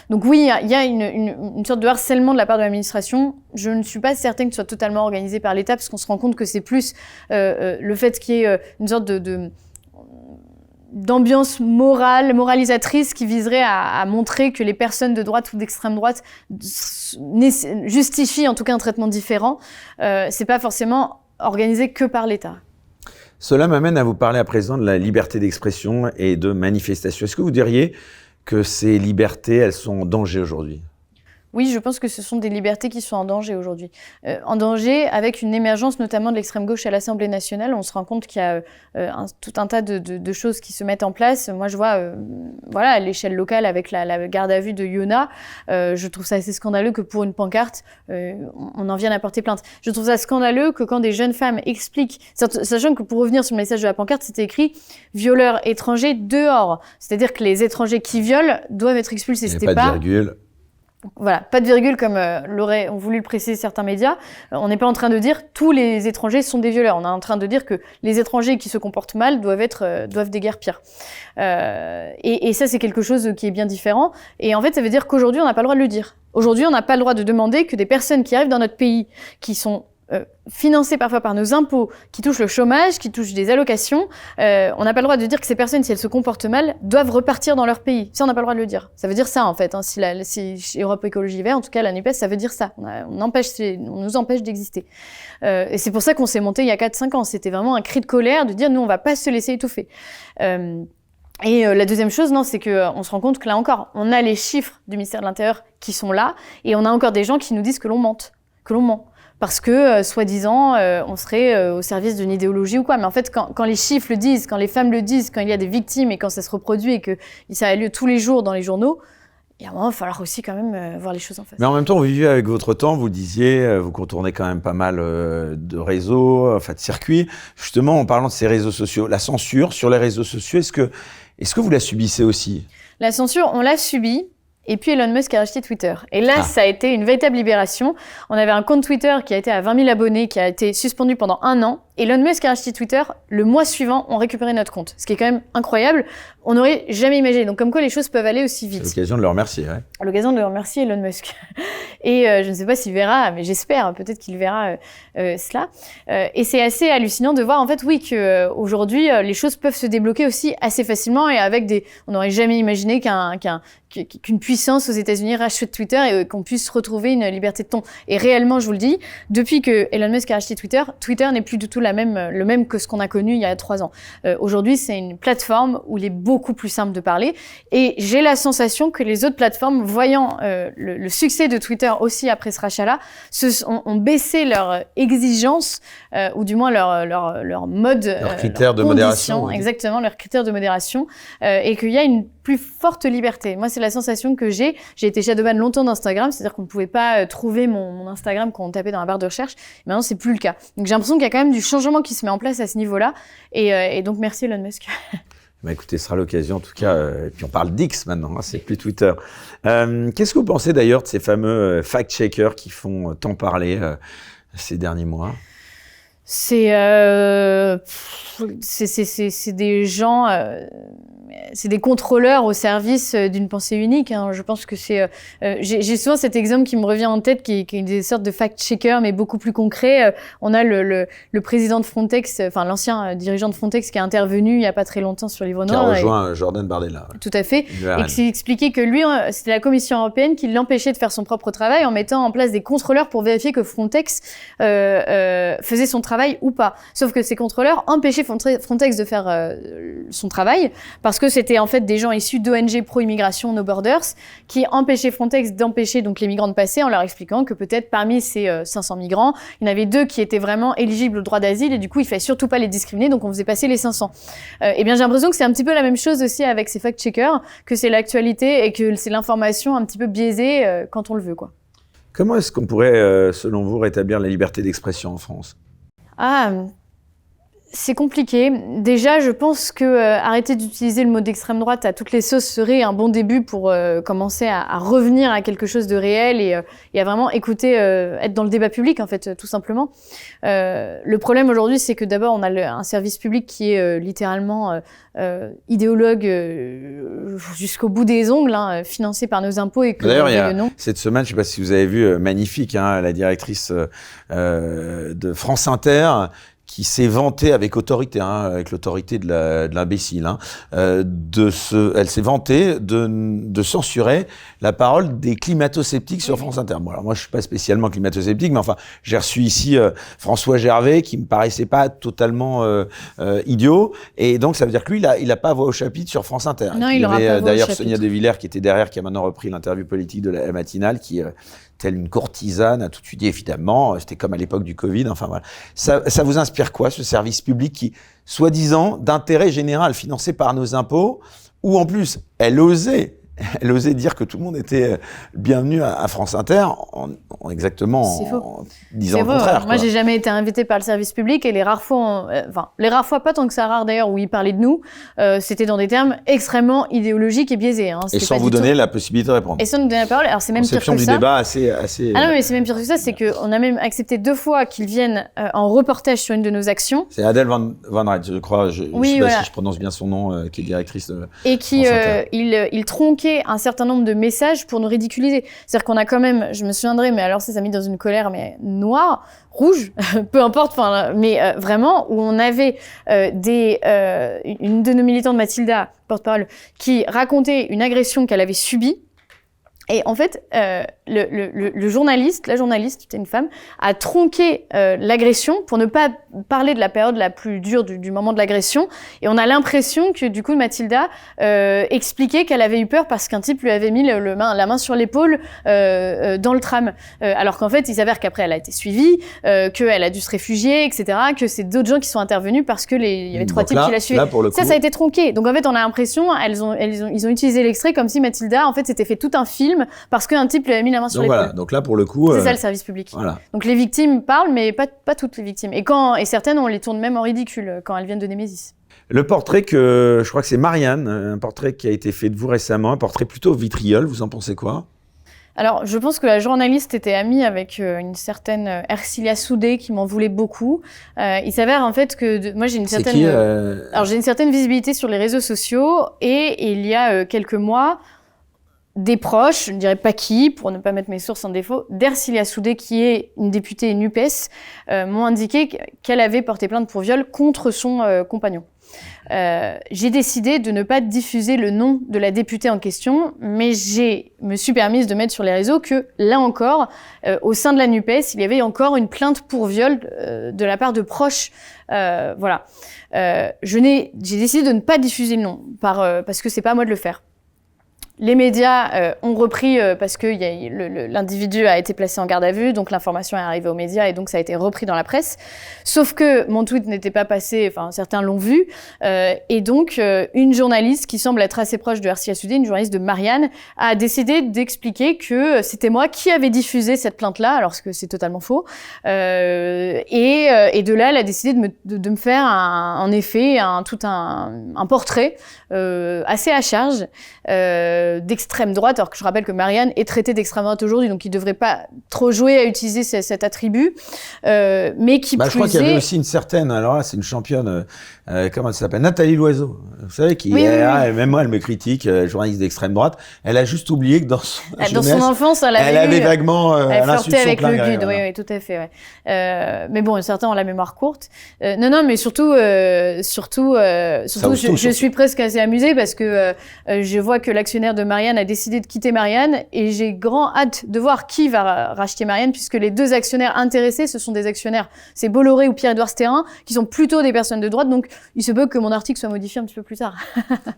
Donc oui, il y a une sorte de harcèlement de la part de l'administration. Je ne suis pas certaine que ce soit totalement organisé par l'État, parce qu'on se rend compte que c'est plus le fait qu'il y ait une sorte d'ambiance moralisatrice qui viserait à montrer que les personnes de droite ou d'extrême droite justifient en tout cas un traitement différent. C'est pas forcément organisé que par l'État. Cela m'amène à vous parler à présent de la liberté d'expression et de manifestation. Est-ce que vous diriez que ces libertés, elles sont en danger aujourd'hui ? Oui, je pense que ce sont des libertés qui sont en danger aujourd'hui. En danger avec une émergence notamment de l'extrême gauche à l'Assemblée nationale. On se rend compte qu'il y a tout un tas de choses qui se mettent en place. Moi, je vois à l'échelle locale avec la garde à vue de Yona, je trouve ça assez scandaleux que pour une pancarte, on en vienne à porter plainte. Je trouve ça scandaleux que quand des jeunes femmes expliquent, sachant que pour revenir sur le message de la pancarte, c'était écrit « violeurs étrangers dehors ». C'est-à-dire que les étrangers qui violent doivent être expulsés. C'était pas de virgule. Voilà, pas de virgule comme ont voulu le préciser certains médias. On n'est pas en train de dire tous les étrangers sont des violeurs. On est en train de dire que les étrangers qui se comportent mal doivent déguerpir. Et ça, c'est quelque chose qui est bien différent. Et en fait, ça veut dire qu'aujourd'hui, on n'a pas le droit de le dire. Aujourd'hui, on n'a pas le droit de demander que des personnes qui arrivent dans notre pays, qui sont financées parfois par nos impôts, qui touchent le chômage, qui touchent des allocations, on n'a pas le droit de dire que ces personnes, si elles se comportent mal, doivent repartir dans leur pays. Ça, on n'a pas le droit de le dire. Ça veut dire ça, en fait. Hein. Si chez Europe Écologie Les Verts, en tout cas, la NUPES, ça veut dire ça. On nous empêche d'exister. Et c'est pour ça qu'on s'est monté il y a 4-5 ans. C'était vraiment un cri de colère de dire, nous, on va pas se laisser étouffer. Et la deuxième chose, c'est que on se rend compte que là encore, on a les chiffres du ministère de l'Intérieur qui sont là, et on a encore des gens qui nous disent que l'on ment. Parce que, soi-disant, on serait au service d'une idéologie ou quoi. Mais en fait, quand les chiffres le disent, quand les femmes le disent, quand il y a des victimes et quand ça se reproduit et que ça a lieu tous les jours dans les journaux, il y a un moment, il va falloir aussi quand même voir les choses en face. Mais en même temps, vous vivez avec votre temps, vous le disiez, vous contournez quand même pas mal de réseaux, de circuits. Justement, en parlant de ces réseaux sociaux, la censure sur les réseaux sociaux, est-ce que vous la subissez aussi ? La censure, on l'a subie. Et puis Elon Musk a racheté Twitter. Et là, ça a été une véritable libération. On avait un compte Twitter qui a été à 20 000 abonnés, qui a été suspendu pendant 1 an. Elon Musk a racheté Twitter. Le mois suivant, on récupérait notre compte. Ce qui est quand même incroyable. On n'aurait jamais imaginé. Donc comme quoi les choses peuvent aller aussi vite. C'est l'occasion de le remercier. Ouais. L'occasion de remercier Elon Musk. Et je ne sais pas s'il verra, mais j'espère peut-être qu'il verra cela. Et c'est assez hallucinant de voir en fait, oui, que aujourd'hui les choses peuvent se débloquer aussi assez facilement et avec on n'aurait jamais imaginé qu'une puissance aux États-Unis rachète Twitter et qu'on puisse retrouver une liberté de ton. Et réellement, je vous le dis, depuis que Elon Musk a racheté Twitter, Twitter n'est plus du tout le même que ce qu'on a connu il y a 3 ans. Aujourd'hui, c'est une plateforme où il est beaucoup plus simple de parler. Et j'ai la sensation que les autres plateformes, voyant le succès de Twitter aussi après ce rachat-là, ont baissé leur exigence, ou du moins leur mode, leurs critères de modération. Exactement, leurs critères de modération, et qu'il y a une plus forte liberté. Moi, c'est la sensation que j'ai. J'ai été shadowban longtemps d'Instagram, c'est-à-dire qu'on ne pouvait pas trouver mon Instagram quand on tapait dans la barre de recherche. Maintenant, c'est plus le cas. Donc, j'ai l'impression qu'il y a quand même du changement qui se met en place à ce niveau-là. Et donc, merci Elon Musk. Bah écoutez, ce sera l'occasion, en tout cas. Et puis on parle d'X maintenant, hein, c'est plus Twitter. Qu'est-ce que vous pensez d'ailleurs de ces fameux fact-checkers qui font tant parler ces derniers mois ? C'est des gens, c'est des contrôleurs au service d'une pensée unique. Hein. Je pense que j'ai souvent cet exemple qui me revient en tête, qui est des sortes de fact-checkers, mais beaucoup plus concret. On a le président de Frontex, enfin l'ancien dirigeant de Frontex, qui est intervenu il y a pas très longtemps sur Livre Noir. Qui a rejoint Jordan Bardella. Ouais. Tout à fait. Et qui s'est expliqué que lui, c'était la Commission européenne qui l'empêchait de faire son propre travail en mettant en place des contrôleurs pour vérifier que Frontex faisait son travail ou pas. Sauf que ces contrôleurs empêchaient Frontex de faire son travail parce que c'était en fait des gens issus d'ONG pro-immigration No Borders qui empêchaient Frontex d'empêcher donc les migrants de passer en leur expliquant que peut-être parmi ces 500 migrants, il y en avait 2 qui étaient vraiment éligibles au droit d'asile et du coup, il fallait surtout pas les discriminer, donc on faisait passer les 500. Eh bien, j'ai l'impression que c'est un petit peu la même chose aussi avec ces fact-checkers, que c'est l'actualité et que c'est l'information un petit peu biaisée quand on le veut, quoi. Comment est-ce qu'on pourrait, selon vous, rétablir la liberté d'expression en France ? Ah, c'est compliqué. Déjà, je pense que arrêter d'utiliser le mot d'extrême droite à toutes les sauces serait un bon début pour commencer à revenir à quelque chose de réel et à vraiment écouter, être dans le débat public, en fait, tout simplement. Le problème aujourd'hui, c'est que d'abord, on a un service public qui est littéralement idéologue jusqu'au bout des ongles, hein, financé par nos impôts et que d'ailleurs, il y a cette semaine, je ne sais pas si vous avez vu, magnifique, hein, la directrice de France Inter qui s'est vantée avec autorité, hein, avec l'autorité de l'imbécile, hein, elle s'est vantée de censurer la parole des climato-sceptiques sur France Inter. Bon, alors moi, je suis pas spécialement climato-sceptique, mais enfin, j'ai reçu ici François Gervais, qui me paraissait pas totalement idiot, et donc ça veut dire que lui, il a pas voix au chapitre sur France Inter. Non, il aura pas voix au d'ailleurs chapitre. Sonia De Villers qui était derrière, qui a maintenant repris l'interview politique de la matinale, qui telle une courtisane, a tout de suite dit, évidemment, c'était comme à l'époque du Covid, enfin voilà. Ça vous inspire quoi, ce service public qui, soi-disant, d'intérêt général, financé par nos impôts, où en plus, elle osait dire que tout le monde était bienvenu à France Inter en disant le contraire. Moi, j'ai jamais été invitée par le service public et les rares fois, pas tant que ça rare d'ailleurs, où ils parlaient de nous, c'était dans des termes extrêmement idéologiques et biaisés. Hein. Et sans vous donner la possibilité de répondre. Et sans nous donner la parole. Alors, c'est même pire que ça. Conception du débat assez... Ah non, mais c'est même pire que ça, c'est qu'on a même accepté 2 fois qu'ils viennent en reportage sur une de nos actions. C'est Adèle Van Reit, je crois, je sais pas si je prononce bien son nom, qui est directrice de et qui, il tronquait un certain nombre de messages pour nous ridiculiser. C'est-à-dire qu'on a quand même, je me souviendrai, mais alors ça m'a mis dans une colère mais noire, rouge, peu importe, enfin, mais vraiment où on avait une de nos militantes, Mathilda, porte-parole, qui racontait une agression qu'elle avait subie. Et en fait, la journaliste, c'était une femme, a tronqué l'agression pour ne pas parler de la période la plus dure du moment de l'agression. Et on a l'impression que du coup Mathilda expliquait qu'elle avait eu peur parce qu'un type lui avait mis la main sur l'épaule dans le tram. Alors qu'en fait, il s'avère qu'après elle a été suivie, qu'elle a dû se réfugier, etc. Que c'est d'autres gens qui sont intervenus parce que il y avait 3 types qui la suivaient. Ça a été tronqué. Donc en fait, on a l'impression, ils ont utilisé l'extrait comme si Mathilda, en fait, s'était fait tout un film parce qu'un type lui avait mis la main sur l'épaule. Voilà, donc là pour le coup... C'est ça le service public. Voilà. Donc les victimes parlent, mais pas toutes les victimes. Et certaines, on les tourne même en ridicule quand elles viennent de Némésis. Le portrait je crois que c'est Marianne, un portrait qui a été fait de vous récemment, un portrait plutôt vitriol, vous en pensez quoi ? Alors, je pense que la journaliste était amie avec une certaine Ercilia Soudé qui m'en voulait beaucoup. Il s'avère en fait que moi j'ai une certaine... C'est qui Alors j'ai une certaine visibilité sur les réseaux sociaux et il y a quelques mois, des proches, je ne dirais pas qui, pour ne pas mettre mes sources en défaut, d'Ercilia Soudé, qui est une députée NUPES, m'ont indiqué qu'elle avait porté plainte pour viol contre son compagnon. J'ai décidé de ne pas diffuser le nom de la députée en question, mais me suis permise de mettre sur les réseaux que, là encore, au sein de la NUPES, il y avait encore une plainte pour viol de la part de proches. Voilà. J'ai décidé de ne pas diffuser le nom parce que c'est pas à moi de le faire. Les médias ont repris parce que l'individu a été placé en garde à vue, donc l'information est arrivée aux médias et donc ça a été repris dans la presse. Sauf que mon tweet n'était pas passé, enfin certains l'ont vu, et donc une journaliste qui semble être assez proche de RCA Sud, une journaliste de Marianne, a décidé d'expliquer que c'était moi qui avais diffusé cette plainte-là, alors que c'est totalement faux. Et de là, elle a décidé de me faire un portrait assez à charge. D'extrême droite, alors que je rappelle que Marianne est traitée d'extrême droite aujourd'hui, donc il ne devrait pas trop jouer à utiliser cet attribut, mais qui plus je crois qu'il y avait aussi une certaine, alors là c'est une championne, comment elle s'appelle, Nathalie Loiseau, vous savez, même moi elle me critique, journaliste d'extrême droite, elle a juste oublié que dans son enfance, elle avait vaguement elle flirtait avec le guide, voilà. Oui, tout à fait. Ouais. Mais bon, certains ont la mémoire courte. Non, mais surtout, je suis presque assez amusée parce que je vois que l'actionnaire de Marianne a décidé de quitter Marianne et j'ai grand hâte de voir qui va racheter Marianne puisque les deux actionnaires intéressés, ce sont des actionnaires, c'est Bolloré ou Pierre-Édouard Stérin, qui sont plutôt des personnes de droite, donc il se peut que mon article soit modifié un petit peu plus tard.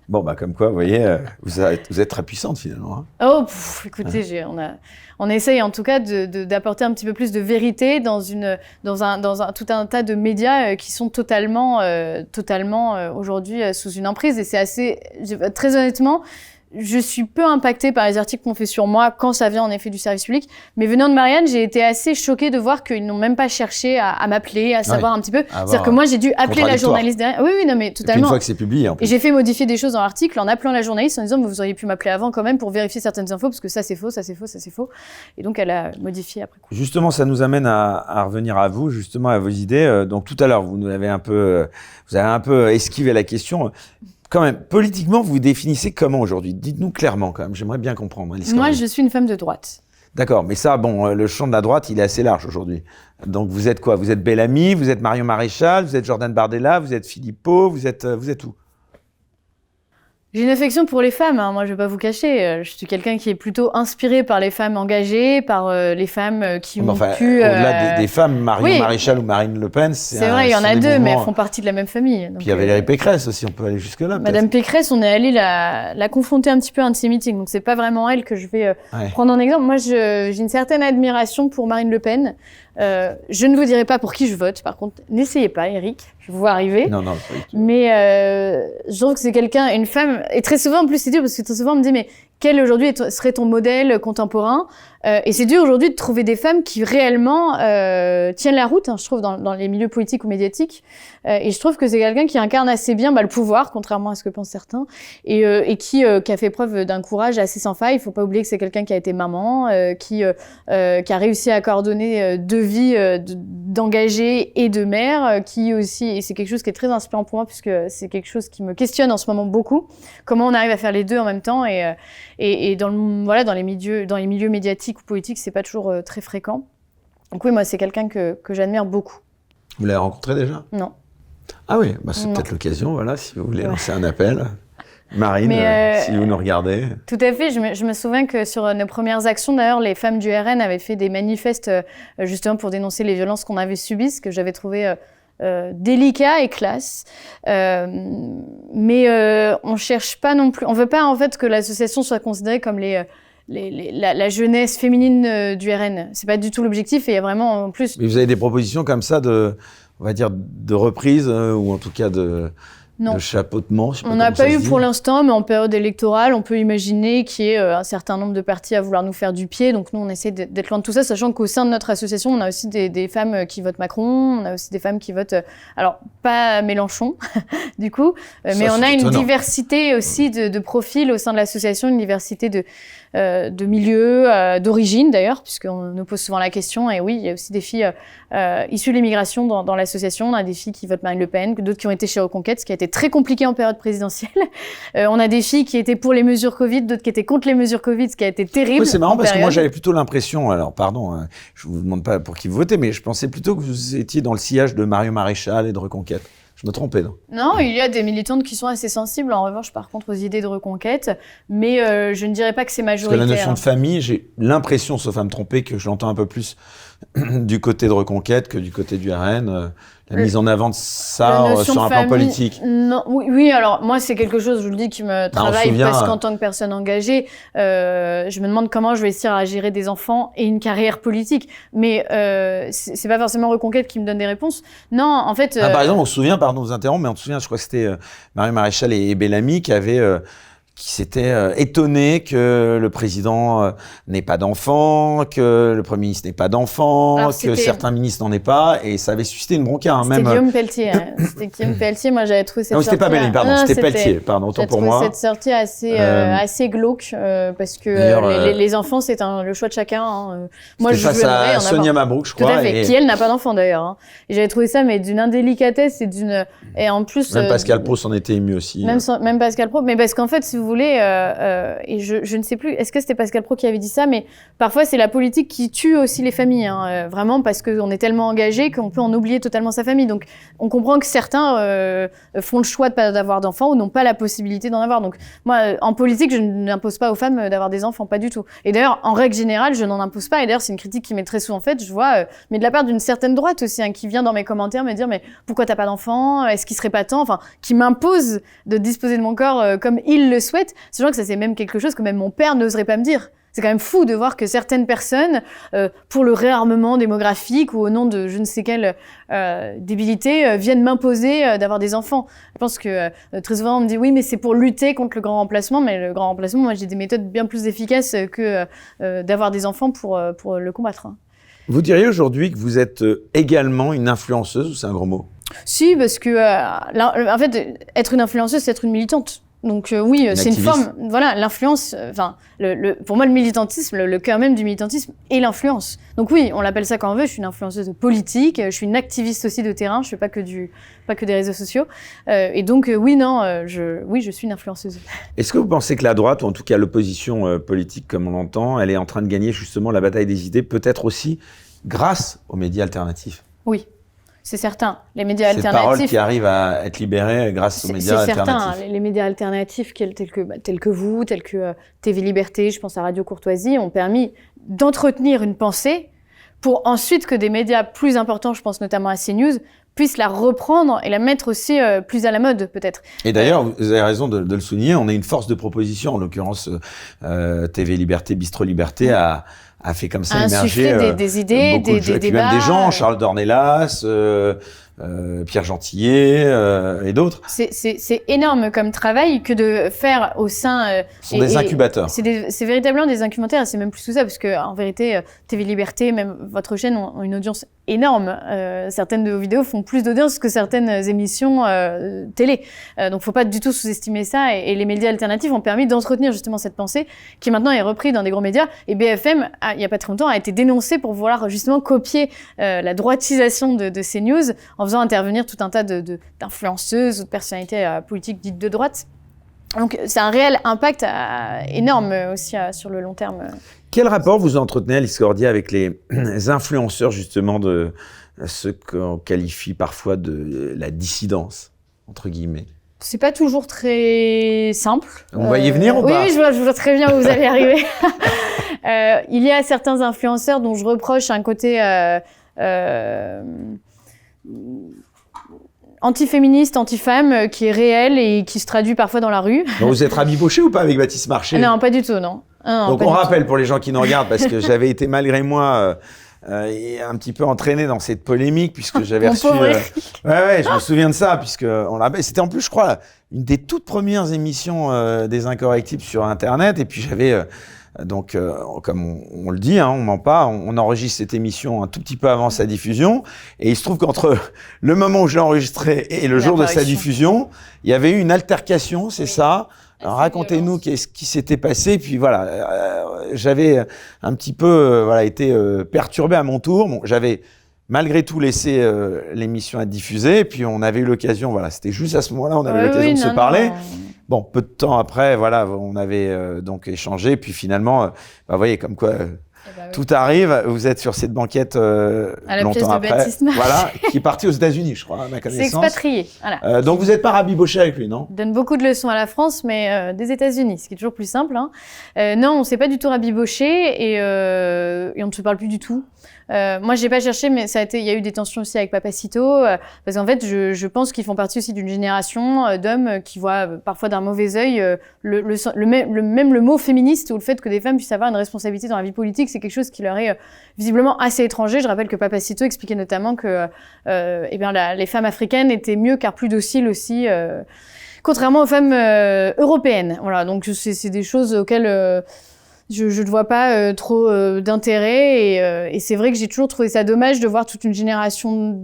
Bon, comme quoi, vous voyez, vous êtes très puissante finalement. Hein. Écoutez, on essaye en tout cas d'apporter un petit peu plus de vérité dans tout un tas de médias qui sont totalement aujourd'hui sous une emprise et c'est assez, très honnêtement, je suis peu impactée par les articles qu'on fait sur moi quand ça vient en effet du service public. Mais venant de Marianne, j'ai été assez choquée de voir qu'ils n'ont même pas cherché à m'appeler, à savoir un petit peu. C'est-à-dire que moi, j'ai dû appeler la journaliste derrière. Oui, non, mais totalement. Et puis une fois que c'est publié, en plus. Et j'ai fait modifier des choses dans l'article en appelant la journaliste en disant, vous auriez pu m'appeler avant quand même pour vérifier certaines infos parce que ça c'est faux, ça c'est faux, ça c'est faux. Et donc, elle a modifié après coup. Justement, ça nous amène à revenir à vous, justement, à vos idées. Donc, tout à l'heure, vous avez un peu esquivé la question. Quand même, politiquement, vous vous définissez comment aujourd'hui? Dites-nous clairement, quand même. J'aimerais bien comprendre. Moi, je suis une femme de droite. D'accord, mais ça, le champ de la droite, il est assez large aujourd'hui. Donc, vous êtes quoi? Vous êtes Bellamy, vous êtes Marion Maréchal, vous êtes Jordan Bardella, vous êtes Philippot, vous êtes où? J'ai une affection pour les femmes, hein. Moi je vais pas vous cacher. Je suis quelqu'un qui est plutôt inspiré par les femmes engagées, par les femmes qui ont pu... Au-delà des femmes, Marion Maréchal ou Marine Le Pen, c'est vrai, il y en a deux, mais elles font partie de la même famille. Donc, puis il y a Valérie Pécresse aussi, on peut aller jusque-là. Madame Pécresse, on est allé la confronter un petit peu à un de ses meetings, donc c'est pas vraiment elle que je vais prendre en exemple. Moi j'ai une certaine admiration pour Marine Le Pen. Je ne vous dirai pas pour qui je vote, par contre, n'essayez pas, Eric, je vous vois arriver. Non. Mais je trouve que c'est une femme, et très souvent, en plus c'est dur, parce que très souvent on me dit, mais quel aujourd'hui serait ton modèle contemporain? Et c'est dur aujourd'hui de trouver des femmes qui réellement tiennent la route, hein, je trouve, dans les milieux politiques ou médiatiques. Et je trouve que c'est quelqu'un qui incarne assez bien le pouvoir, contrairement à ce que pensent certains, et qui a fait preuve d'un courage assez sans faille. Il faut pas oublier que c'est quelqu'un qui a été maman, qui a réussi à coordonner deux vies d'engagée et de mère, qui aussi, et c'est quelque chose qui est très inspirant pour moi, puisque c'est quelque chose qui me questionne en ce moment beaucoup, comment on arrive à faire les deux en même temps, et dans les milieux médiatiques ou politiques, c'est pas toujours très fréquent. Donc oui, moi, c'est quelqu'un que j'admire beaucoup. Vous l'avez rencontré déjà? Non. Ah oui, c'est peut-être l'occasion, voilà, si vous voulez lancer un appel. Marine, si vous nous regardez. Tout à fait. Je me souviens que sur nos premières actions, d'ailleurs, les femmes du RN avaient fait des manifestes justement pour dénoncer les violences qu'on avait subies, ce que j'avais trouvé délicat et classe. Mais on cherche pas non plus. On veut pas en fait que l'association soit considérée comme la jeunesse féminine du RN. C'est pas du tout l'objectif et il y a vraiment en plus. Mais vous avez des propositions comme ça de reprise ou en tout cas de chapeautement? On n'a pas eu pour l'instant, mais en période électorale, on peut imaginer qu'il y ait un certain nombre de partis à vouloir nous faire du pied. Donc nous, on essaie d'être loin de tout ça, sachant qu'au sein de notre association, on a aussi des femmes qui votent Macron, on a aussi des femmes qui votent, alors pas Mélenchon, du coup, mais on a une diversité aussi de profils au sein de l'association, une diversité de milieux, d'origine d'ailleurs, puisqu'on nous pose souvent la question. Et oui, il y a aussi des filles issues de l'immigration dans l'association. On a des filles qui votent Marine Le Pen, d'autres qui ont été chez Reconquête, ce qui a été très compliqué en période présidentielle. On a des filles qui étaient pour les mesures Covid, d'autres qui étaient contre les mesures Covid, ce qui a été terrible. Oui, c'est marrant parce que moi j'avais plutôt l'impression, alors pardon, je vous demande pas pour qui vous votez, mais je pensais plutôt que vous étiez dans le sillage de Marion Maréchal et de Reconquête. Je me trompais, non? Non, il y a des militantes qui sont assez sensibles, en revanche, par contre, aux idées de reconquête. Mais je ne dirais pas que c'est majoritaire. Parce que la notion de famille, j'ai l'impression, sauf à me tromper, que je l'entends un peu plus du côté de reconquête que du côté du RN. La mise en avant de ça sur un plan politique. Non, oui, alors moi c'est quelque chose, je vous le dis, qui me travaille parce qu'en tant que personne engagée, je me demande comment je vais réussir à gérer des enfants et une carrière politique. Mais c'est pas forcément Reconquête qui me donne des réponses. Non, en fait. Par exemple, on se souvient, pardon de vous interrompre, mais on se souvient, je crois que c'était Marie Maréchal et Bellamy qui s'étaient étonnés que le président n'ait pas d'enfants, que le Premier ministre n'ait pas d'enfants, que certains ministres n'en aient pas, et ça avait suscité une bronca. C'était Guillaume Pelletier. C'était Guillaume Pelletier. Moi, j'avais trouvé cette sortie. Non, c'était pas Bellamy, pardon, c'était Pelletier. Pardon, autant pour moi. Cette sortie assez glauque parce que les enfants, c'est le choix de chacun. Hein. Moi, je face à Sonia Mabrouk, je crois. Tout à fait. Qui elle n'a pas d'enfant d'ailleurs. Hein. Et j'avais trouvé ça, mais d'une indélicatesse et en plus. Même Pascal Praud s'en était ému aussi. Même Pascal Praud, mais parce qu'en fait, si vous voulez, et je ne sais plus, est-ce que c'était Pascal Praud qui avait dit ça, mais parfois c'est la politique qui tue aussi les familles, hein, vraiment parce qu'on est tellement engagé qu'on peut en oublier totalement sa famille. Donc on comprend que certains font le choix de pas d'avoir d'enfants ou n'ont pas la possibilité d'en avoir. Donc moi, en politique, je n'impose pas aux femmes d'avoir des enfants, pas du tout. Et d'ailleurs, en règle générale, je n'en impose pas. Et d'ailleurs, c'est une critique qui m'est très souvent faite, je vois, mais de la part d'une certaine droite aussi, hein, qui vient dans mes commentaires me dire mais pourquoi t'as pas d'enfants, est-ce qu'il serait pas temps, enfin, qui m'impose de disposer de mon corps comme il le souhaite. C'est genre que ça c'est même quelque chose que même mon père n'oserait pas me dire. C'est quand même fou de voir que certaines personnes, pour le réarmement démographique ou au nom de je ne sais quelle débilité, viennent m'imposer d'avoir des enfants. Je pense que très souvent on me dit oui mais c'est pour lutter contre le grand remplacement, mais le grand remplacement, moi j'ai des méthodes bien plus efficaces que d'avoir des enfants pour le combattre. Hein. Vous diriez aujourd'hui que vous êtes également une influenceuse ou c'est un gros mot? Si, parce que en fait, être une influenceuse, c'est être une militante. Donc oui, c'est une forme, voilà, l'influence, enfin, pour moi le militantisme, le cœur même du militantisme est l'influence. Donc oui, on l'appelle ça quand on veut, je suis une influenceuse politique, je suis une activiste aussi de terrain, je fais pas que des réseaux sociaux. Et donc oui, non, je suis une influenceuse. Est-ce que vous pensez que la droite, ou en tout cas l'opposition politique comme on l'entend, elle est en train de gagner justement la bataille des idées, peut-être aussi grâce aux médias alternatifs? Oui. C'est certain. Les médias alternatifs. Ces paroles qui arrivent à être libérées grâce aux médias alternatifs. C'est certain. Les médias alternatifs tels que vous, tels que TV Liberté, je pense à Radio Courtoisie, ont permis d'entretenir une pensée pour ensuite que des médias plus importants, je pense notamment à CNews, puissent la reprendre et la mettre aussi plus à la mode, peut-être. Et d'ailleurs, vous avez raison de le souligner, on a une force de proposition, en l'occurrence TV Liberté, Bistro Liberté a fait comme ça émerger des idées, des débats. Même des gens, Charles Dornelas, Pierre Gentillet et d'autres. C'est énorme comme travail que de faire au sein. Ce sont des incubateurs. C'est véritablement des incubateurs, c'est même plus que ça, parce que en vérité, TV Liberté, même votre chaîne, ont une audience énorme. Certaines de vos vidéos font plus d'audience que certaines émissions télé. Donc, faut pas du tout sous-estimer ça. Et les médias alternatifs ont permis d'entretenir justement cette pensée, qui maintenant est reprise dans des gros médias. Et BFM, il y a pas très longtemps, a été dénoncé pour vouloir justement copier la droitisation de CNews en faisant intervenir tout un tas d'influenceuses ou de personnalités politiques dites de droite. Donc, c'est un réel impact énorme aussi sur le long terme. Quel rapport vous entretenez, Alice Cordier, avec les influenceurs, justement, de ce qu'on qualifie parfois de la dissidence, entre guillemets? C'est pas toujours très simple. On va y venir ou pas? Oui, je vois très bien où vous allez arriver. Il y a certains influenceurs dont je reproche un côté antiféministe, anti-femme, qui est réel et qui se traduit parfois dans la rue. Donc vous êtes rabiboché ou pas avec Baptiste Marché? Non, pas du tout, non. Donc on rappelle pour les gens qui nous regardent, parce que j'avais été malgré moi un petit peu entraîné dans cette polémique, puisque j'avais reçu... Ouais, je me souviens de ça, puisque c'était en plus, je crois, une des toutes premières émissions des Incorrectibles sur Internet, et puis j'avais... Donc, comme on le dit, hein, on ment pas, on enregistre cette émission un tout petit peu avant sa diffusion. Et il se trouve qu'entre le moment où j'ai enregistré et le jour de sa diffusion, il y avait eu une altercation, c'est ça? Alors, racontez-nous qu'est-ce qui s'était passé. Puis voilà, j'avais un petit peu été perturbé à mon tour. Bon, j'avais malgré tout laissé l'émission être diffusée. Et puis on avait eu l'occasion, c'était juste à ce moment-là, on avait l'occasion de se parler. Bon, peu de temps après, on avait donc échangé, puis finalement, vous voyez, comme quoi, Oui. Tout arrive, vous êtes sur cette banquette à la pièce longtemps de après, Baptiste Marchais. voilà, qui est parti aux États-Unis, je crois, à ma C'est connaissance. expatrié. Voilà. Donc vous n'êtes pas rabiboché avec lui, non? Il donne beaucoup de leçons à la France, mais des États-Unis, ce qui est toujours plus simple. Hein. Non, on s'est pas du tout rabiboché et on ne se parle plus du tout. Moi, j'ai pas cherché, mais il y a eu des tensions aussi avec Papacito, parce qu'en fait, je pense qu'ils font partie aussi d'une génération d'hommes qui voient parfois d'un mauvais œil même le mot féministe ou le fait que des femmes puissent avoir une responsabilité dans la vie politique, c'est quelque chose qui leur est visiblement assez étranger. Je rappelle que Papacito expliquait notamment que les femmes africaines étaient mieux car plus dociles aussi. Contrairement aux femmes européennes. Voilà, donc c'est des choses auxquelles je ne vois pas trop d'intérêt et c'est vrai que j'ai toujours trouvé ça dommage de voir toute une génération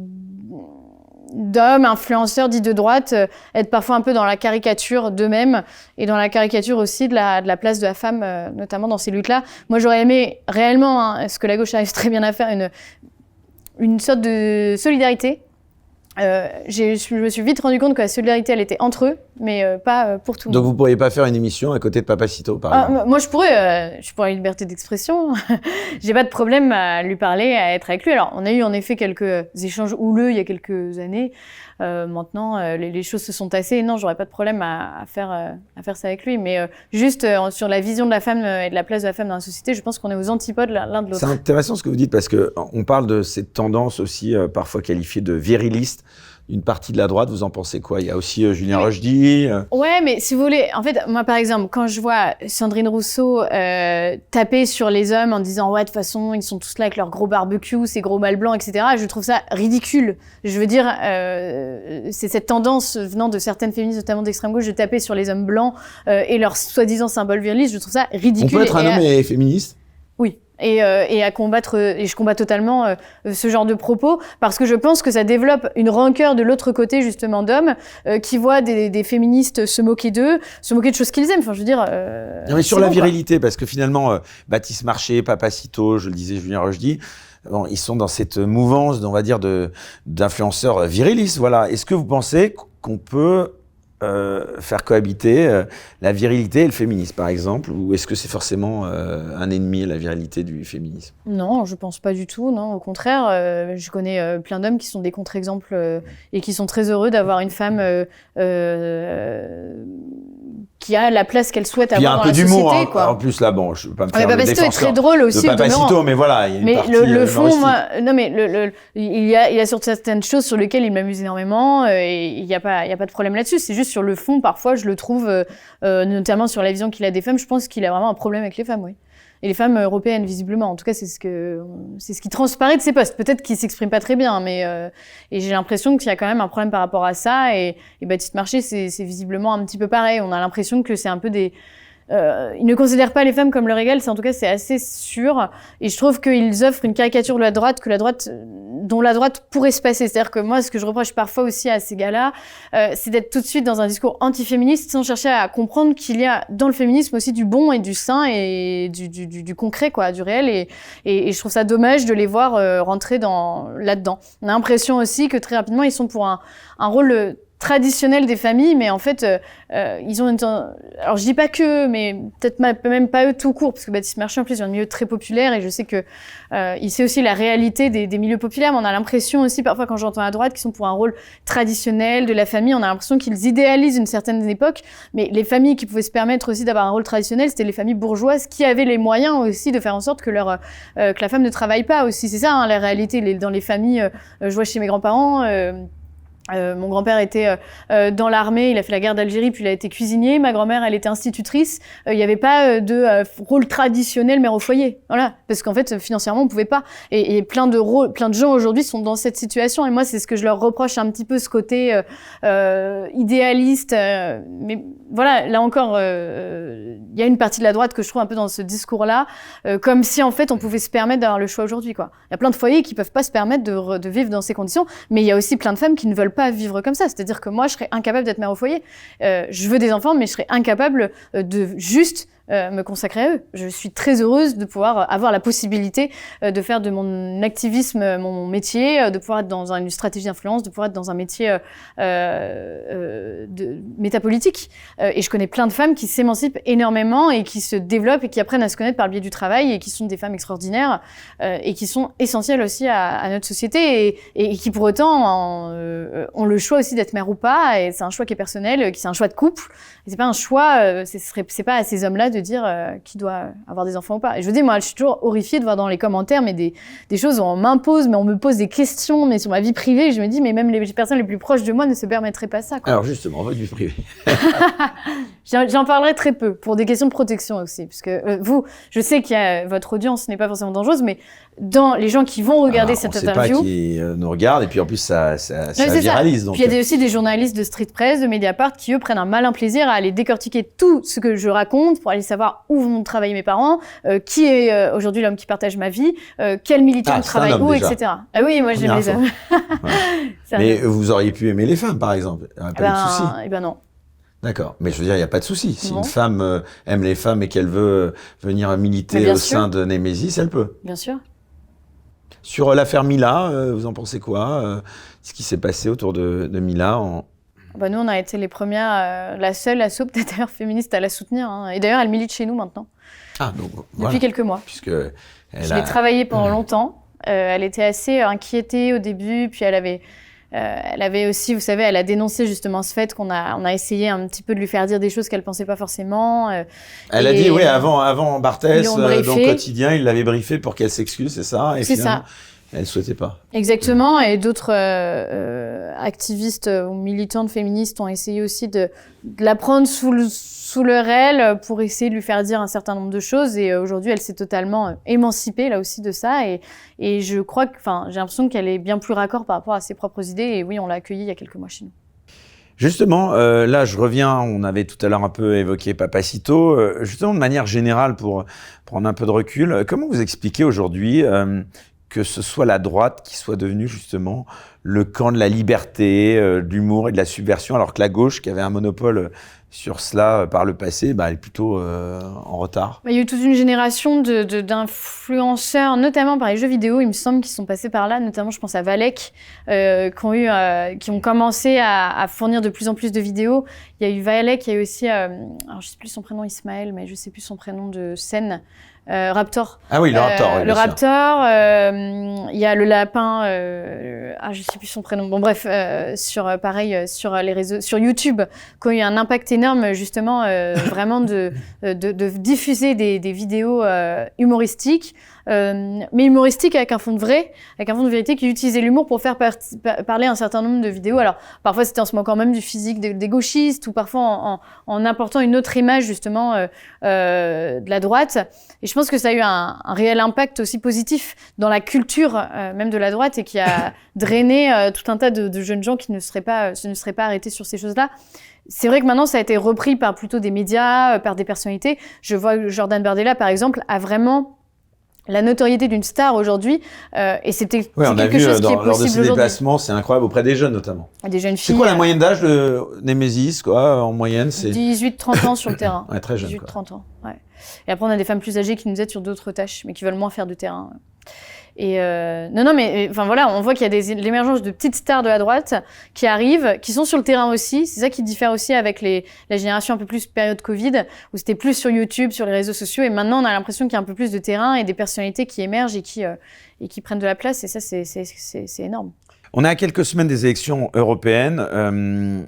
d'hommes, influenceurs dits de droite, être parfois un peu dans la caricature d'eux-mêmes et dans la caricature aussi de la place de la femme, notamment dans ces luttes-là. Moi, j'aurais aimé réellement, ce que la gauche arrive très bien à faire, une sorte de solidarité. Je me suis vite rendu compte que la solidarité, elle était entre eux, mais pas pour tout le monde. Donc vous ne pourriez pas faire une émission à côté de Papacito, par exemple? Moi, je pourrais une liberté d'expression. J'ai pas de problème à lui parler, à être avec lui. Alors, on a eu en effet quelques échanges houleux il y a quelques années. Maintenant, les choses se sont tassées. Non, j'aurais pas de problème à faire ça avec lui. Mais juste sur la vision de la femme et de la place de la femme dans la société, je pense qu'on est aux antipodes l'un de l'autre. C'est intéressant ce que vous dites parce que on parle de cette tendance aussi parfois qualifiée de viriliste. Une partie de la droite, vous en pensez quoi? Il y a aussi Julien Rochdy. Ouais, mais si vous voulez, en fait, moi par exemple, quand je vois Sandrine Rousseau taper sur les hommes en disant ouais de toute façon ils sont tous là avec leur gros barbecue, ces gros mâles blancs, etc. Je trouve ça ridicule. Je veux dire, c'est cette tendance venant de certaines féministes, notamment d'extrême gauche, de taper sur les hommes blancs et leurs soi-disant symboles virilistes. Je trouve ça ridicule. On peut être un homme et féministe? Oui. Et à combattre, et je combats totalement ce genre de propos parce que je pense que ça développe une rancœur de l'autre côté justement d'hommes qui voient des féministes se moquer d'eux, se moquer de choses qu'ils aiment. Enfin, je veux dire. Non, mais sur la virilité, parce que finalement, Baptiste Marchais, Papacito, je le disais, Julien Rochdy, bon, ils sont dans cette mouvance, on va dire, d'influenceurs virilistes. Voilà. Est-ce que vous pensez qu'on peut faire cohabiter la virilité et le féminisme, par exemple, ou est-ce que c'est forcément un ennemi, la virilité du féminisme? Non, je pense pas du tout, non. Au contraire, je connais plein d'hommes qui sont des contre-exemples et qui sont très heureux d'avoir une femme qui a la place qu'elle souhaite avoir dans la société. Il y a un peu d'humour, hein. En plus là, bon, je veux pas me faire le Papacito est très drôle aussi, de Papacito, mais voilà, il y a une mais partie le fond, humoristique. non mais il y a sur certaines choses sur lesquelles il m'amuse énormément et il y a pas de problème là-dessus. C'est juste sur le fond, parfois je le trouve, notamment sur la vision qu'il a des femmes, je pense qu'il a vraiment un problème avec les femmes, oui. Et les femmes européennes, visiblement. En tout cas, c'est ce qui transparaît de ses posts. Peut-être qu'il s'exprime pas très bien, mais et j'ai l'impression qu'il y a quand même un problème par rapport à ça. Et Baptiste Marchais, c'est visiblement un petit peu pareil. On a l'impression que c'est un peu des... ils ne considèrent pas les femmes comme leur égal, en tout cas c'est assez sûr. Et je trouve qu'ils offrent une caricature de la droite dont la droite pourrait se passer. C'est-à-dire que moi, ce que je reproche parfois aussi à ces gars-là, c'est d'être tout de suite dans un discours antiféministe sans chercher à comprendre qu'il y a dans le féminisme aussi du bon et du sain et du concret, quoi, du réel. Et je trouve ça dommage de les voir rentrer là-dedans. On a l'impression aussi que très rapidement, ils sont pour un rôle traditionnel des familles, mais en fait, ils ont alors je dis pas que, mais peut-être même pas eux tout court, parce que Baptiste Marchais en plus vient de milieu très populaire et je sais que il sait aussi la réalité des milieux populaires, mais on a l'impression aussi parfois quand j'entends à droite qu'ils sont pour un rôle traditionnel de la famille, on a l'impression qu'ils idéalisent une certaine époque, mais les familles qui pouvaient se permettre aussi d'avoir un rôle traditionnel, c'était les familles bourgeoises qui avaient les moyens aussi de faire en sorte que que la femme ne travaille pas aussi. C'est ça, hein, la réalité dans les familles. Je vois chez mes grands-parents. Mon grand-père était dans l'armée, il a fait la guerre d'Algérie, puis il a été cuisinier. Ma grand-mère, elle était institutrice. Il n'y avait pas de rôle traditionnel mère au foyer, voilà, parce qu'en fait financièrement on pouvait pas. Et plein de gens aujourd'hui sont dans cette situation. Et moi, c'est ce que je leur reproche un petit peu, ce côté idéaliste. Mais voilà, là encore, il y a une partie de la droite que je trouve un peu dans ce discours-là, comme si en fait on pouvait se permettre d'avoir le choix aujourd'hui, quoi. Il y a plein de foyers qui peuvent pas se permettre de vivre dans ces conditions, mais il y a aussi plein de femmes qui ne veulent pas vivre comme ça. C'est-à-dire que moi, je serais incapable d'être mère au foyer. Je veux des enfants, mais je serais incapable de juste me consacrer à eux. Je suis très heureuse de pouvoir avoir la possibilité de faire de mon activisme mon métier, de pouvoir être dans une stratégie d'influence, de pouvoir être dans un métier de métapolitique. Et je connais plein de femmes qui s'émancipent énormément et qui se développent et qui apprennent à se connaître par le biais du travail et qui sont des femmes extraordinaires et qui sont essentielles aussi à notre société et qui pour autant ont le choix aussi d'être mère ou pas. Et c'est un choix qui est personnel, c'est un choix de couple. Et c'est pas un choix, c'est pas à ces hommes-là de dire qui doit avoir des enfants ou pas. Et je vous dis, moi, je suis toujours horrifiée de voir dans les commentaires des choses où on m'impose, mais on me pose des questions, mais sur ma vie privée. Je me dis, mais même les personnes les plus proches de moi ne se permettraient pas ça, quoi. Alors justement, votre vie privée. J'en parlerai très peu, pour des questions de protection aussi. Parce que vous, je sais que votre audience n'est pas forcément dangereuse, mais dans les gens qui vont regarder cette interview... On ne sait pas qui nous regarde, et puis en plus, ça viralise. Donc... Puis il y a aussi des journalistes de Street Press, de Mediapart, qui eux prennent un malin plaisir à aller décortiquer tout ce que je raconte pour aller savoir où vont travailler mes parents, qui est aujourd'hui l'homme qui partage ma vie, quel militant travaille où, déjà. etc. Ah oui, moi j'aime les hommes. Ouais. Mais vous auriez pu aimer les femmes, par exemple. Il n'y a pas eu de souci. Eh ben non. D'accord. Mais je veux dire, il n'y a pas de souci. Si Non. une femme aime les femmes et qu'elle veut venir militer au sein de Némésis, elle peut. Bien sûr. Sur l'affaire Mila, vous en pensez quoi ce qui s'est passé autour de Mila Nous, on a été les premières, la seule asso peut-être d'ailleurs féministe à la soutenir. Hein. Et d'ailleurs, elle milite chez nous maintenant. Ah, donc depuis quelques mois. Puisque je l'ai travaillé pendant longtemps. Elle était assez inquiétée au début, puis elle avait aussi, vous savez, elle a dénoncé justement ce fait on a essayé un petit peu de lui faire dire des choses qu'elle pensait pas forcément. Elle a dit, oui, avant Barthès, dans le quotidien, il l'avait briefé pour qu'elle s'excuse, c'est ça? Et c'est ça. Elle souhaitait pas. Exactement, et d'autres activistes ou militantes féministes ont essayé aussi de la prendre sous leur aile pour essayer de lui faire dire un certain nombre de choses. Et aujourd'hui, elle s'est totalement émancipée là aussi de ça. Et je crois que, j'ai l'impression qu'elle est bien plus raccord par rapport à ses propres idées. Et oui, on l'a accueillie il y a quelques mois chez nous. Justement, là, je reviens, on avait tout à l'heure un peu évoqué Papacito. Justement, de manière générale, pour prendre un peu de recul, comment vous expliquez aujourd'hui que ce soit la droite qui soit devenue justement le camp de la liberté, de l'humour et de la subversion, alors que la gauche, qui avait un monopole sur cela par le passé, elle est plutôt en retard? Il y a eu toute une génération d'influenceurs, notamment par les jeux vidéo, il me semble, qui sont passés par là. Notamment, je pense à Valek, qui ont commencé à fournir de plus en plus de vidéos. Il y a eu Valek, il y a eu aussi, alors je sais plus son prénom Ismaël, mais je sais plus son prénom de scène. Raptor. Ah oui, le Raptor. Le Raptor, il y a le lapin, je sais plus son prénom. Bon bref, sur les réseaux, sur YouTube, qui ont eu un impact énorme justement, vraiment de diffuser des vidéos humoristiques. Mais humoristique avec un fond de vrai, avec un fond de vérité, qui utilisait l'humour pour faire parler un certain nombre de vidéos. Alors, parfois, c'était en se moquant même du physique des gauchistes, ou parfois en apportant une autre image, justement, de la droite. Et je pense que ça a eu un réel impact aussi positif dans la culture, même de la droite, et qui a drainé tout un tas de jeunes gens qui ne seraient pas arrêtés sur ces choses-là. C'est vrai que maintenant, ça a été repris par plutôt des médias, par des personnalités. Je vois que Jordan Bardella, par exemple, a vraiment la notoriété d'une star aujourd'hui, et c'est quelque chose qui est possible aujourd'hui. Lors de ses déplacements, c'est incroyable, auprès des jeunes notamment. Des jeunes filles. C'est quoi la moyenne d'âge de Némésis, quoi, en moyenne? C'est 18-30 ans sur le terrain. Ouais, très jeune. 18-30 ans, ouais. Et après, on a des femmes plus âgées qui nous aident sur d'autres tâches, mais qui veulent moins faire de terrain. Et mais voilà, on voit qu'il y a l'émergence de petites stars de la droite qui arrivent, qui sont sur le terrain aussi. C'est ça qui diffère aussi avec la génération un peu plus période Covid, où c'était plus sur YouTube, sur les réseaux sociaux. Et maintenant, on a l'impression qu'il y a un peu plus de terrain et des personnalités qui émergent et qui prennent de la place. Et ça, c'est énorme. On est à quelques semaines des élections européennes.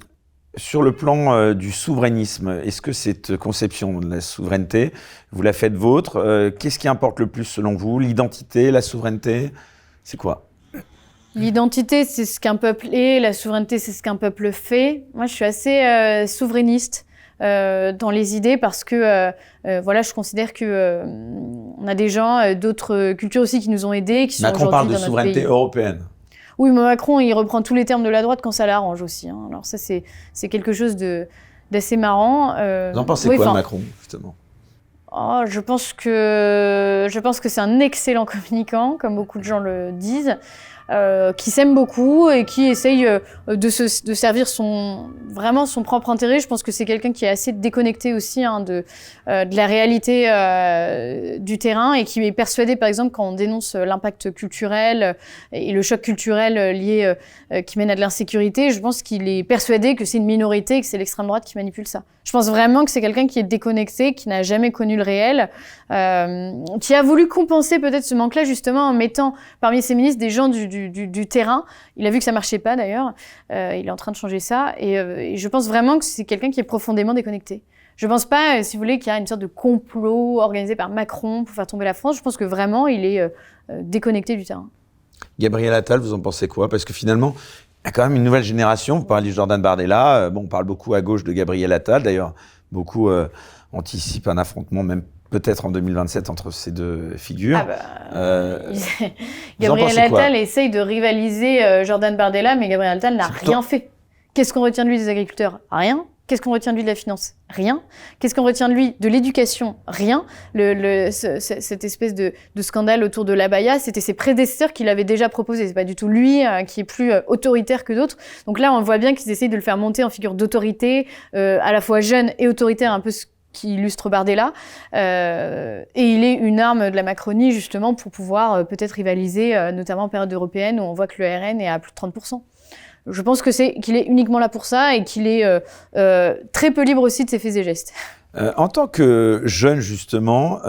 Sur le plan du souverainisme, est-ce que cette conception de la souveraineté, vous la faites vôtre? Qu'est-ce qui importe le plus selon vous? L'identité, la souveraineté? C'est quoi? L'identité, c'est ce qu'un peuple est. La souveraineté, c'est ce qu'un peuple fait. Moi, je suis assez souverainiste dans les idées parce que je considère que on a des gens d'autres cultures aussi qui nous ont aidés, qui sont aujourd'hui dans notre pays. Macron parle de souveraineté européenne. Oui, mais Macron, il reprend tous les termes de la droite quand ça l'arrange aussi. Hein. Alors ça, c'est quelque chose d'assez marrant. Vous en pensez quoi de Macron, justement? Je pense que c'est un excellent communicant, comme beaucoup de gens le disent. qui s'aime beaucoup et qui essaye de servir vraiment son propre intérêt. Je pense que c'est quelqu'un qui est assez déconnecté aussi de la réalité du terrain et qui est persuadé, par exemple, quand on dénonce l'impact culturel et le choc culturel lié qui mène à de l'insécurité, je pense qu'il est persuadé que c'est une minorité et que c'est l'extrême droite qui manipule ça. Je pense vraiment que c'est quelqu'un qui est déconnecté, qui n'a jamais connu le réel, qui a voulu compenser peut-être ce manque-là justement en mettant parmi ses ministres des gens du terrain. Il a vu que ça marchait pas d'ailleurs, il est en train de changer ça et je pense vraiment que c'est quelqu'un qui est profondément déconnecté. Je pense pas, si vous voulez, qu'il y a une sorte de complot organisé par Macron pour faire tomber la France. Je pense que vraiment, il est déconnecté du terrain. Gabriel Attal, vous en pensez quoi? Parce que finalement, il y a quand même une nouvelle génération. Vous parlez de Jordan Bardella. On parle beaucoup à gauche de Gabriel Attal. D'ailleurs, beaucoup anticipent un affrontement, même peut-être en 2027, entre ces deux figures. Gabriel Attal essaye de rivaliser Jordan Bardella, mais Gabriel Attal n'a rien fait. Qu'est-ce qu'on retient de lui des agriculteurs? Rien. Qu'est-ce qu'on retient de lui de la finance? Rien. Qu'est-ce qu'on retient de lui de l'éducation? Rien. Cette espèce de scandale autour de l'abaya, c'était ses prédécesseurs qui l'avaient déjà proposé. C'est pas du tout lui qui est plus autoritaire que d'autres. Donc là, on voit bien qu'ils essayent de le faire monter en figure d'autorité, à la fois jeune et autoritaire, un peu ce qui illustre Bardella. Et il est une arme de la Macronie, justement, pour pouvoir peut-être rivaliser, notamment en période européenne, où on voit que le RN est à plus de 30%. Je pense que qu'il est uniquement là pour ça et qu'il est très peu libre aussi de ses faits et gestes. En tant que jeune, justement,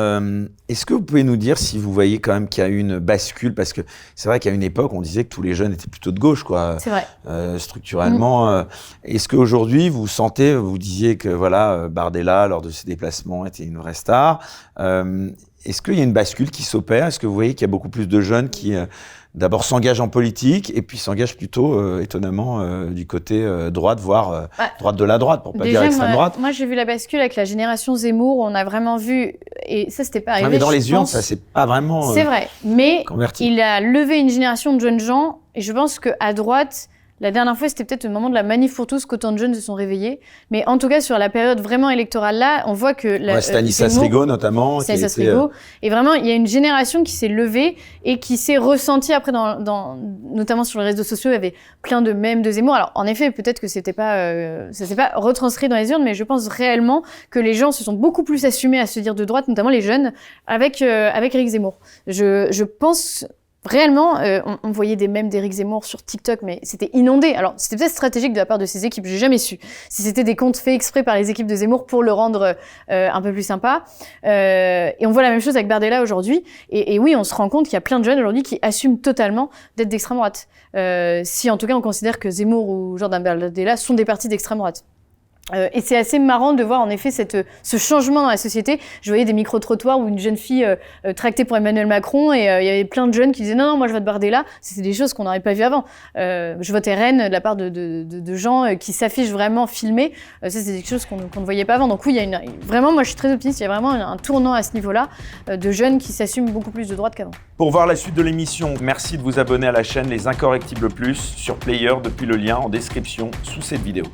est-ce que vous pouvez nous dire si vous voyez quand même qu'il y a eu une bascule? Parce que c'est vrai qu'à une époque, on disait que tous les jeunes étaient plutôt de gauche, quoi. C'est vrai. Structurellement. Est-ce qu'aujourd'hui, vous sentez, vous disiez que voilà, Bardella, lors de ses déplacements, était une vraie star. Est-ce qu'il y a une bascule qui s'opère? Est-ce que vous voyez qu'il y a beaucoup plus de jeunes qui... d'abord s'engagent en politique et puis s'engagent plutôt étonnamment du côté droite, voire droite de la droite, pour pas dire extrême droite. Moi, j'ai vu la bascule avec la génération Zemmour. On a vraiment vu, et ça, c'était pas arrivé. Mais dans les urnes, ça c'est pas vraiment. C'est vrai, mais converti. Il a levé une génération de jeunes gens, et je pense que à droite. La dernière fois, c'était peut-être le moment de la manif pour tous qu'autant de jeunes se sont réveillés. Mais en tout cas, sur la période vraiment électorale là, on voit que... Stanislas Rigaud, notamment. Stanislas Rigaud. Et vraiment, il y a une génération qui s'est levée et qui s'est ressentie après, notamment sur les réseaux sociaux, il y avait plein de mèmes de Zemmour. Alors, en effet, peut-être que ça s'est pas retranscrit dans les urnes, mais je pense réellement que les gens se sont beaucoup plus assumés à se dire de droite, notamment les jeunes, avec Éric Zemmour. Je pense... Réellement, on voyait des mèmes d'Éric Zemmour sur TikTok, mais c'était inondé. Alors, c'était peut-être stratégique de la part de ses équipes, j'ai jamais su. Si c'était des comptes faits exprès par les équipes de Zemmour pour le rendre un peu plus sympa. Et on voit la même chose avec Bardella aujourd'hui. Et oui, on se rend compte qu'il y a plein de jeunes aujourd'hui qui assument totalement d'être d'extrême droite. Si en tout cas on considère que Zemmour ou Jordan Bardella sont des partis d'extrême droite. Et c'est assez marrant de voir en effet ce changement dans la société. Je voyais des micro-trottoirs où une jeune fille tractait pour Emmanuel Macron et il y avait plein de jeunes qui disaient non, moi je vote Bardella. C'est des choses qu'on n'aurait pas vues avant. Je vote RN de la part de gens qui s'affichent vraiment filmés. Ça, c'est des choses qu'on ne voyait pas avant. Donc oui, il y a vraiment, moi je suis très optimiste, il y a vraiment un tournant à ce niveau-là de jeunes qui s'assument beaucoup plus de droite qu'avant. Pour voir la suite de l'émission, merci de vous abonner à la chaîne Les Incorrectibles Plus sur Player depuis le lien en description sous cette vidéo.